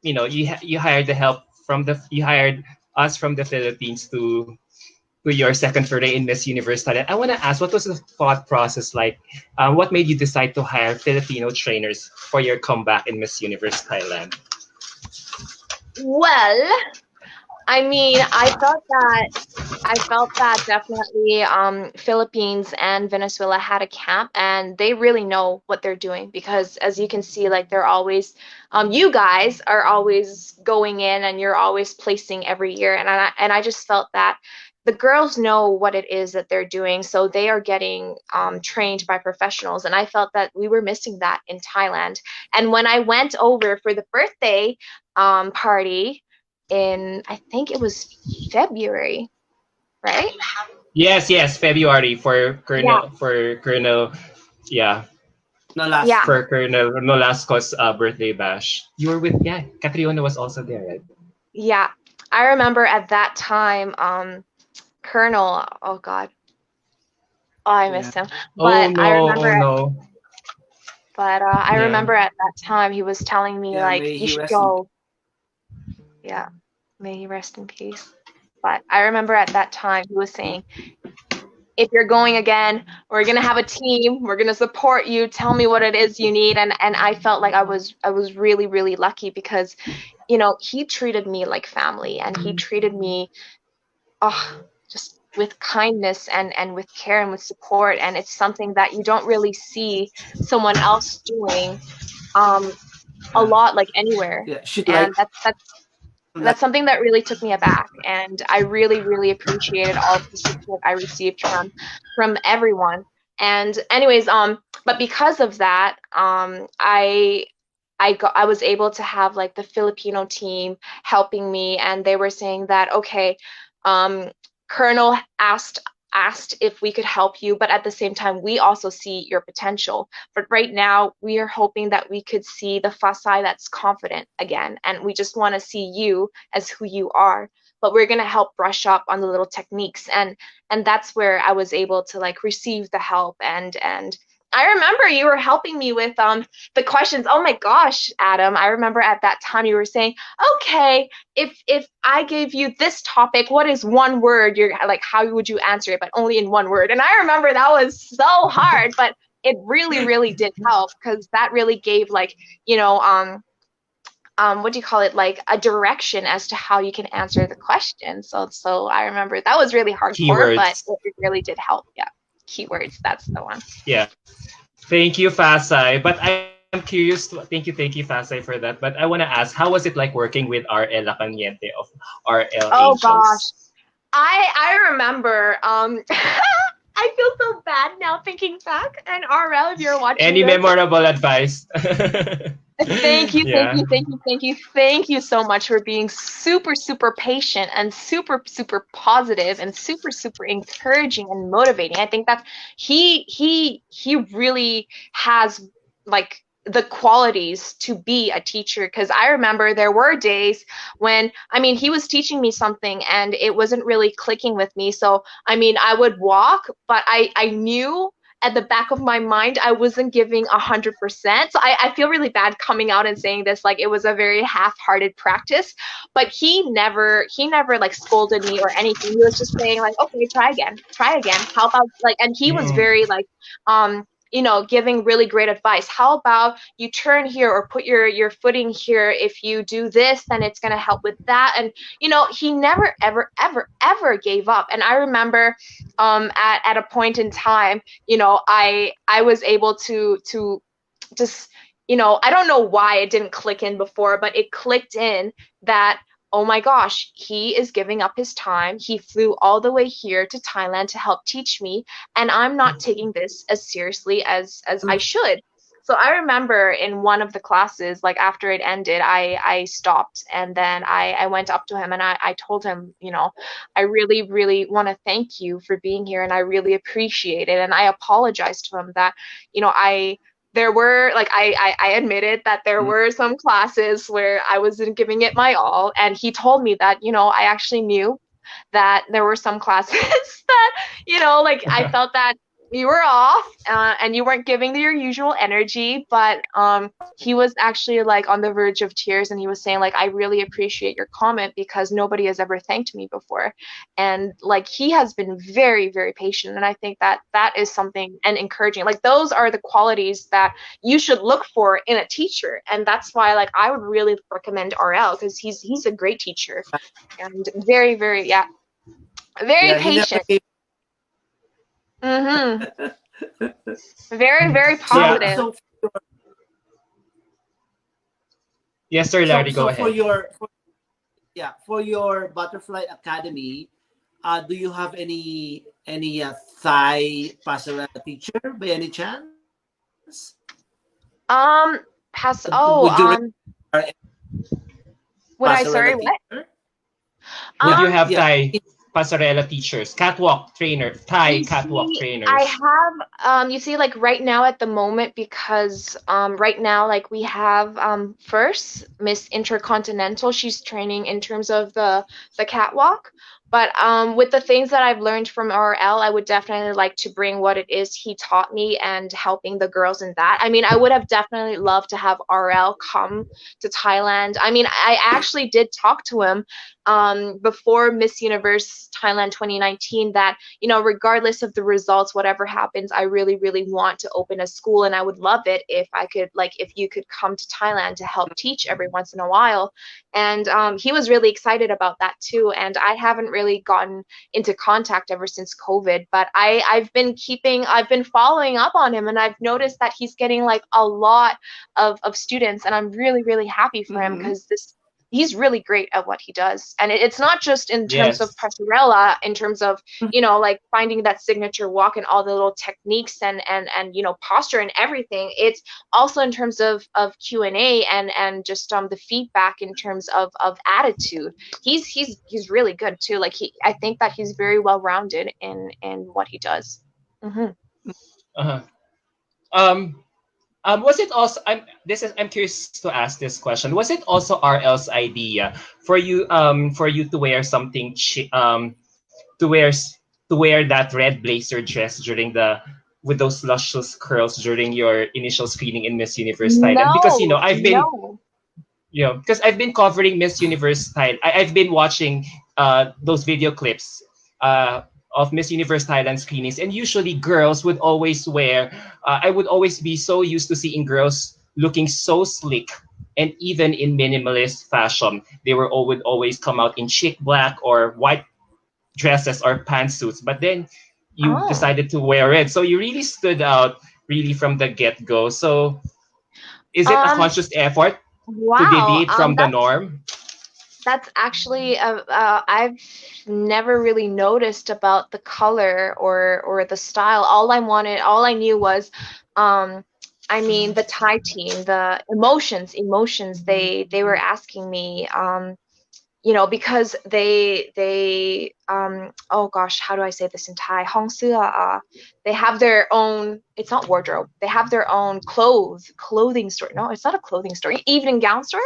Speaker 1: you hired the help from the you hired us from the Philippines to your second foray in Miss Universe Thailand. I want to ask, what was the thought process like? What made you decide to hire Filipino trainers for your comeback in Miss Universe Thailand?
Speaker 2: Well, I mean, I felt that definitely Philippines and Venezuela had a camp, and they really know what they're doing, because as you can see, like, they're always you guys are always going in, and you're always placing every year, and I just felt that the girls know what it is that they're doing, so they are getting trained by professionals. And I felt that we were missing that in Thailand. And when I went over for the birthday party in, I think it was February, right?
Speaker 1: Yes, yes, February for
Speaker 2: Yeah,
Speaker 1: Colonel, yeah,
Speaker 2: yeah,
Speaker 3: Nolasco.
Speaker 1: for Colonel Nolasco's birthday bash. You were with, yeah, Catriona was also there, right?
Speaker 2: yeah. I remember at that time, Colonel, oh God, oh, I
Speaker 3: Yeah.
Speaker 2: missed him.
Speaker 1: Oh
Speaker 2: But I
Speaker 1: no,
Speaker 2: remember
Speaker 1: oh no.
Speaker 2: I
Speaker 1: Yeah.
Speaker 2: remember at that time he was telling me
Speaker 3: Yeah,
Speaker 2: like
Speaker 3: may
Speaker 2: you
Speaker 3: he
Speaker 2: should
Speaker 3: rest in
Speaker 2: go. Yeah, may he rest in peace. But I remember at that time he was saying, if you're going again, we're gonna have a team. We're gonna support you. Tell me what it is you need. And I felt like I was really really lucky because, he treated me like family, and he treated me, oh, just with kindness and with care and with support. And it's something that you don't really see someone else doing um a
Speaker 3: yeah.
Speaker 2: lot, like anywhere.
Speaker 3: Yeah. Should
Speaker 2: And
Speaker 3: like
Speaker 2: that's something that really took me aback, and I really really appreciated all of the support I received from everyone. And anyways, but because of that, I was able to have like the Filipino team helping me, and they were saying that, okay, um, Colonel asked if we could help you, but at the same time, we also see your potential. But right now, we are hoping that we could see the Fahsai that's confident again, and we just want to see you as who you are. But we're gonna help brush up on the little techniques, and that's where I was able to like receive the help. And I remember you were helping me with the questions. Oh my gosh, Adam, I remember at that time you were saying, okay, if I gave you this topic, what is one word? You're like, how would you answer it, but only in one word? And I remember that was so hard, but it really, really did help because that really gave like, what do you call it? Like a direction as to how you can answer the question. So I remember that was really hardcore, but
Speaker 1: Keywords.
Speaker 2: it really did help. Yeah. Keywords, that's the one.
Speaker 1: Yeah. Thank you, Fasai. But I am curious to thank you, Fasai, for that. But I want to ask, how was it like working with RL Lacaniente of RL
Speaker 2: Oh
Speaker 1: Angels?
Speaker 2: gosh. I remember I feel so bad now thinking back. And RL, if you're watching
Speaker 1: Any
Speaker 2: this,
Speaker 1: memorable advice?
Speaker 2: thank you, thank
Speaker 1: Yeah.
Speaker 2: you, thank you, thank you, thank you so much for being super, super patient and super, super positive and super, super encouraging and motivating. I think that he really has like the qualities to be a teacher, because I remember there were days when, I mean, he was teaching me something and it wasn't really clicking with me. So I mean, I would walk, but I knew at the back of my mind I wasn't giving 100%. So I feel really bad coming out and saying this, like it was a very half-hearted practice. But he never like scolded me or anything. He was just saying like, okay, try again, how about like, and he was
Speaker 1: Mm.
Speaker 2: very like giving really great advice. How about you turn here or put your footing here? If you do this, then it's going to help with that. And he never ever ever ever gave up. And I remember at a point in time, I was able to just, I don't know why it didn't click in before, but it clicked in that, oh my gosh, he is giving up his time. He flew all the way here to Thailand to help teach me, and I'm not taking this as seriously as I should. So I remember in one of the classes, like after it ended, I stopped, and then I went up to him and I told him, I really, really want to thank you for being here, and I really appreciate it. And I apologized to him that, I there were like I admitted that there were some classes where I wasn't giving it my all, and he told me that, I actually knew that there were some classes that, like I felt that you were off, and you weren't giving your usual energy. But he was actually like on the verge of tears, and he was saying like, I really appreciate your comment because nobody has ever thanked me before. And like he has been very, very patient, and I think that that is something and encouraging. Like those are the qualities that you should look for in a teacher, and that's why like I would really recommend RL because he's a great teacher and very, very, yeah, very
Speaker 3: yeah, he never
Speaker 2: patient.
Speaker 3: gave.
Speaker 2: Mm-hmm. Very, very
Speaker 3: So
Speaker 1: Yeah.
Speaker 2: positive.
Speaker 3: so
Speaker 1: Yes, sir,
Speaker 3: so
Speaker 1: Larry, go
Speaker 3: so for
Speaker 1: ahead.
Speaker 3: your for, yeah, for your butterfly academy, Do you have any Thai passerella teacher by any chance?
Speaker 2: Um, pass.
Speaker 3: Would you
Speaker 2: Oh,
Speaker 3: recommend
Speaker 2: would I?
Speaker 3: passerella
Speaker 2: Sorry, what?
Speaker 3: teacher?
Speaker 1: Would you
Speaker 2: Um,
Speaker 1: have
Speaker 3: Yeah.
Speaker 1: Thai pasarela teachers, catwalk trainer, Thai
Speaker 2: You
Speaker 1: catwalk
Speaker 2: see, I
Speaker 1: trainers?
Speaker 2: have you see like right now at the moment because right now like we have first Miss Intercontinental, she's training in terms of the catwalk. But with the things that I've learned from RL, I would definitely like to bring what it is he taught me and helping the girls in that. I mean, I would have definitely loved to have RL come to Thailand. I mean, I actually did talk to him before Miss Universe Thailand 2019 that regardless of the results, whatever happens, I really, really want to open a school. And I would love it if I could, like, if you could come to Thailand to help teach every once in a while. And he was really excited about that too. And I haven't really gotten into contact ever since COVID, but I've been following up on him and I've noticed that he's getting like a lot of students. And I'm really, really happy for him
Speaker 3: Mm-hmm.
Speaker 2: because he's really great at what he does. And it's not just in terms of
Speaker 1: Yes.
Speaker 2: passerella, in terms of like finding that signature walk and all the little techniques and posture and everything. It's also in terms of Q&A and just the feedback in terms of attitude. He's really good too. Like I think that he's very well rounded in what he does. Hmm.
Speaker 1: Uh-huh. Um, was it also? I'm curious to ask this question. Was it also RL's idea for you to wear something to to wear that red blazer dress during the with those luscious curls during your initial screening in Miss Universe Thailand? Because
Speaker 2: No,
Speaker 1: I've been
Speaker 2: no.
Speaker 1: because I've been covering Miss Universe Thailand. I've been watching those video clips uh, of Miss Universe Thailand screenings, and usually girls would always wear. I would always be so used to seeing girls looking so slick, and even in minimalist fashion, they would always come out in chic black or white dresses or pantsuits. But then you
Speaker 2: Oh,
Speaker 1: decided to wear it, so you really stood out really from the get go. So is it a
Speaker 2: um,
Speaker 1: conscious effort to
Speaker 2: wow.
Speaker 1: deviate from the norm?
Speaker 2: That's actually I've never really noticed about the color or the style. All I knew was, um, I mean, the Thai team, the emotions. They were asking me, because oh gosh, how do I say this in Thai? Hong Sua, they have their own, it's not wardrobe. They have their own clothing store. No, it's not a clothing store. Evening gown store.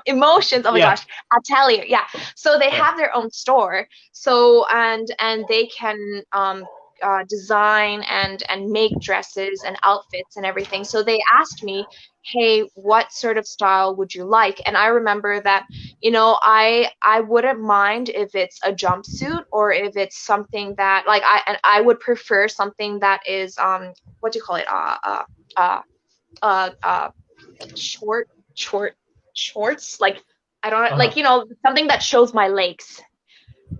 Speaker 2: Emotions. Oh my
Speaker 1: Yeah.
Speaker 2: gosh, atelier. Yeah. So they
Speaker 1: Yeah.
Speaker 2: have their own store. So and they can design and make dresses and outfits and everything. So they asked me, hey, what sort of style would you like? And I remember that I wouldn't mind if it's a jumpsuit or if it's something that like I would prefer something that is what do you call it uh uh uh short short shorts, like I don't
Speaker 1: Uh-huh.
Speaker 2: like something that shows my legs.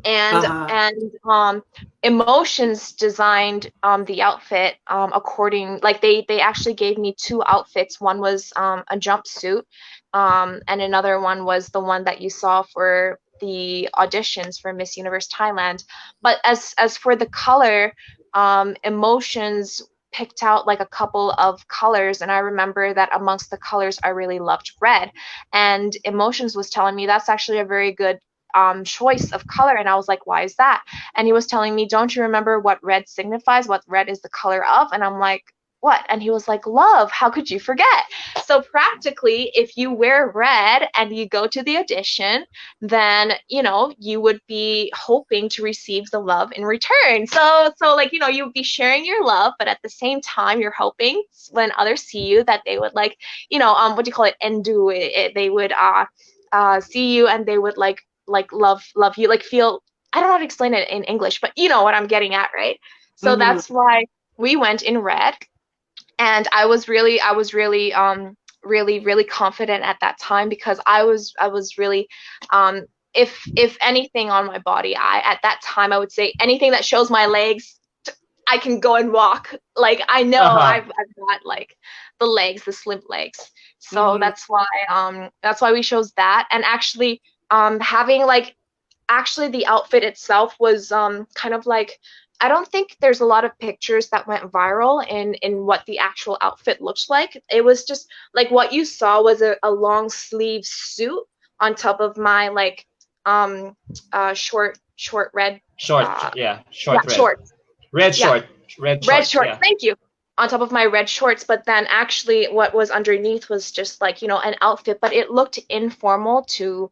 Speaker 2: and
Speaker 3: Uh-huh.
Speaker 2: and emotions designed the outfit according, like they actually gave me two outfits. One was a jumpsuit, and another one was the one that you saw for the auditions for Miss Universe Thailand. But as for the color, emotions picked out like a couple of colors, and I remember that amongst the colors I really loved red, and emotions was telling me that's actually a very good choice of color. And I was like, why is that? And he was telling me, don't you remember what red signifies, what red is the color of? And I'm like, what? And he was like, love. How could you forget? So practically, if you wear red and you go to the audition, then you would be hoping to receive the love in return. So like you would be sharing your love, but at the same time you're hoping when others see you that they would like what do you call it, endu it, they would see you and they would like love you, like feel, I don't know how to explain it in English, but you know what I'm getting at, right? So
Speaker 3: Mm-hmm.
Speaker 2: that's why we went in red. And I was really confident at that time because I was really um if anything on my body, I at that time I would say anything that shows my legs, I can go and walk. Like I know
Speaker 1: Uh-huh.
Speaker 2: I've got like the legs, the slim legs. So
Speaker 3: Mm-hmm.
Speaker 2: that's why we chose that. And actually having like actually the outfit itself was kind of like, I don't think there's a lot of pictures that went viral in what the actual outfit looks like. It was just like what you saw was a long sleeve suit on top of my like short red
Speaker 1: Short, yeah,
Speaker 2: yeah,
Speaker 1: short red.
Speaker 2: shorts.
Speaker 1: Red
Speaker 2: Yeah,
Speaker 1: short, red
Speaker 2: red
Speaker 1: shorts,
Speaker 2: shorts.
Speaker 1: yeah.
Speaker 2: Thank you. On top of my red shorts, but then actually what was underneath was just like, an outfit, but it looked informal to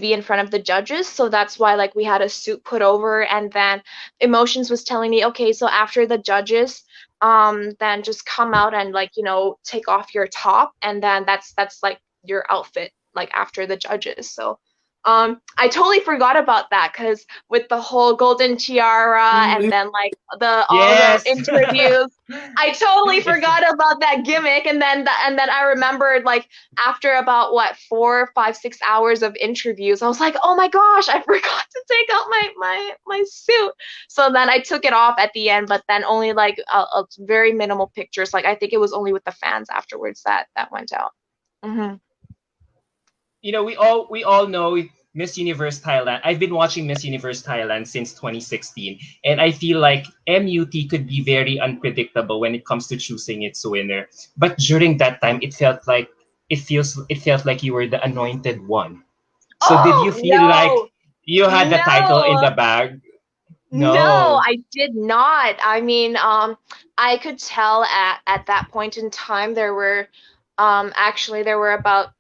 Speaker 2: be in front of the judges. So that's why like we had a suit put over, and then Emotions was telling me, okay, so after the judges, then just come out and like, take off your top, and then that's like your outfit like after the judges. So I totally forgot about that because with the whole golden tiara and then like all the
Speaker 1: Yes.
Speaker 2: interviews, I totally
Speaker 1: If
Speaker 2: forgot about that gimmick. And then I remembered like after about what 4, 5, 6 hours of interviews, I was like, oh my gosh, I forgot to take out my suit. So then I took it off at the end, but then only like a very minimal pictures. Like I think it was only with the fans afterwards that went out. Mm-hmm.
Speaker 1: we all know Miss Universe Thailand. I've been watching Miss Universe Thailand since 2016, and I feel like MUT could be very unpredictable when it comes to choosing its winner. But during that time, it felt like you were the anointed one. So did you
Speaker 2: Oh
Speaker 1: feel like
Speaker 2: no,
Speaker 1: you had the title in
Speaker 2: no.
Speaker 1: the bag?
Speaker 2: No,
Speaker 1: No.
Speaker 2: I did not. I mean, I could tell at that point in time actually there were about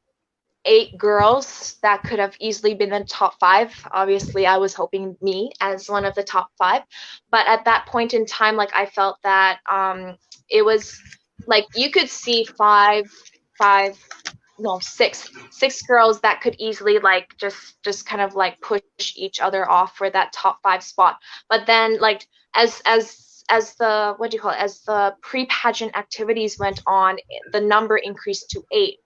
Speaker 2: 8 girls that could have easily been in the top 5. Obviously, I was hoping me as one of the top 5, but at that point in time, like I felt that it was like you could see five, no, six girls that could easily like just kind of like push each other off for that top 5 spot. But then like as the what do you call it, as the pre-pageant activities went on, the number increased to 8.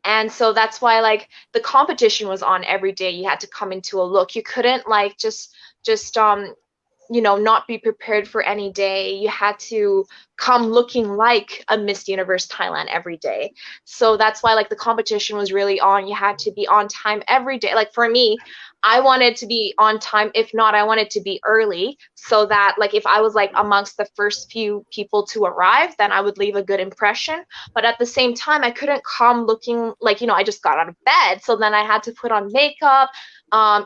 Speaker 2: And so that's why like the competition was on every day. You had to come into a look. You couldn't like just not be prepared for any day. You had to come looking like a Miss Universe Thailand every day. So that's why like the competition was really on. You had to be on time every day. Like for me, I wanted to be on time. If not, I wanted to be early so that like if I was like amongst the first few people to arrive, then I would leave a good impression. But at the same time, I couldn't come looking like, I just got out of bed. So then I had to put on makeup,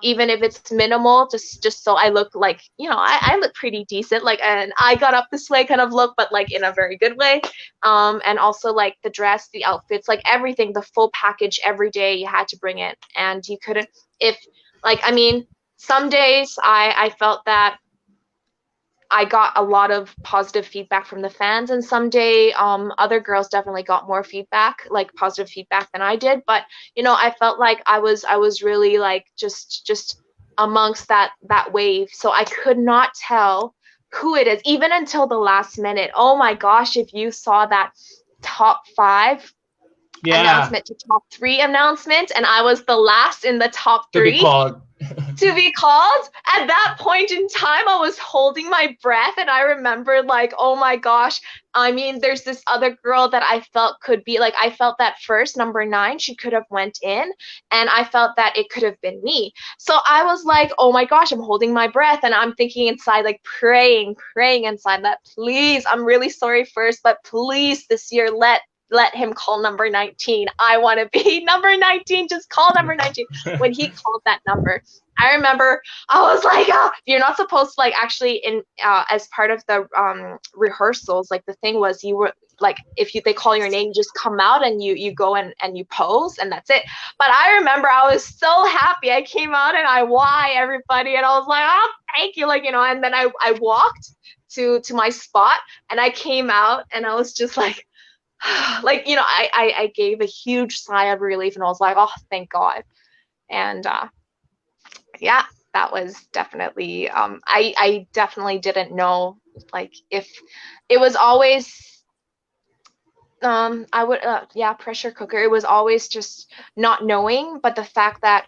Speaker 2: even if it's minimal, just so I look like, I look pretty decent, like and I got up this way kind of look, but like in a very good way. And also like the dress, the outfits, like everything, the full package every day you had to bring it. And you couldn't, if like, I mean, some days I felt that I got a lot of positive feedback from the fans, and someday other girls definitely got more feedback, like positive feedback than I did. But I felt like I was really like just amongst that wave, so I could not tell who it is even until the last minute. Oh my gosh, if you saw that top 5
Speaker 1: Yeah.
Speaker 2: announcement to top 3 announcement, and I was the last in the top
Speaker 1: To be
Speaker 2: 3
Speaker 1: called.
Speaker 2: to be called. At that point in time, I was holding my breath, and I remember like, oh my gosh, I mean, there's this other girl that I felt could be like, I felt that first number 9, she could have went in, and I felt that it could have been me. So I was like, oh my gosh, I'm holding my breath, and I'm thinking inside, like praying inside that, please, I'm really sorry first, but please this year let him call number 19. I want to be number 19. Just call number 19. When he called that number, I remember I was like, oh, you're not supposed to like actually in as part of the rehearsals, like the thing was you were like, if they call your name, you just come out and you go and you pose, and that's it. But I remember I was so happy. I came out and I why everybody, and I was like, oh, thank you, like, and then I walked to my spot, and I came out and I was just like, like, I gave a huge sigh of relief, and I was like, oh, thank God. And yeah, that was definitely I definitely didn't know, like, if it was always I would yeah, pressure cooker. It was always just not knowing, but the fact that,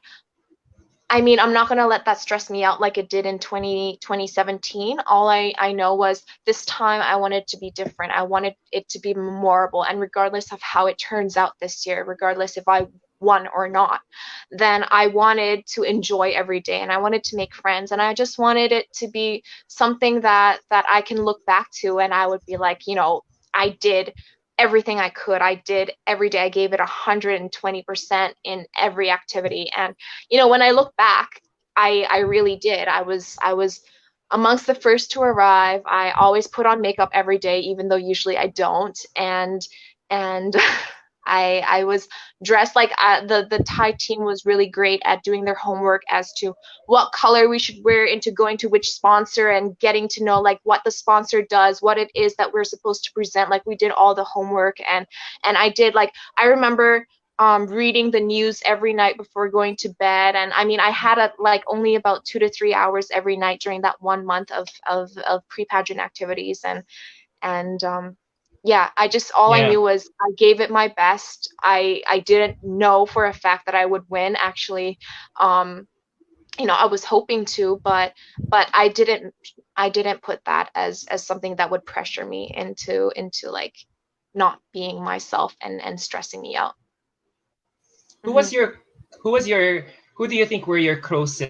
Speaker 2: I mean, I'm not going to let that stress me out like it did in 2017. All I know was this time I wanted to be different. I wanted it to be memorable. And regardless of how it turns out this year, regardless if I won or not, then I wanted to enjoy every day, and I wanted to make friends, and I just wanted it to be something that I can look back to, and I would be like, I did everything I could. I did every day. I gave it 120% in every activity. And when I look back, I really did. I was amongst the first to arrive. I always put on makeup every day, even though usually I don't. And I was dressed like, the Thai team was really great at doing their homework as to what color we should wear into going to which sponsor, and getting to know like what the sponsor does, what it is that we're supposed to present. Like we did all the homework, and I did, like, I remember reading the news every night before going to bed. And I mean, I had like only about 2 to 3 hours every night during that 1 month of pre-pageant activities. And yeah, I just, all I
Speaker 1: Yeah.
Speaker 2: knew was I gave it my best. I didn't know for a fact that I would win, actually. um I was hoping to, but I didn't put that as something that would pressure me into like not being myself and stressing me out.
Speaker 1: Who was
Speaker 2: Hmm.
Speaker 1: your who was your who do you think were your closest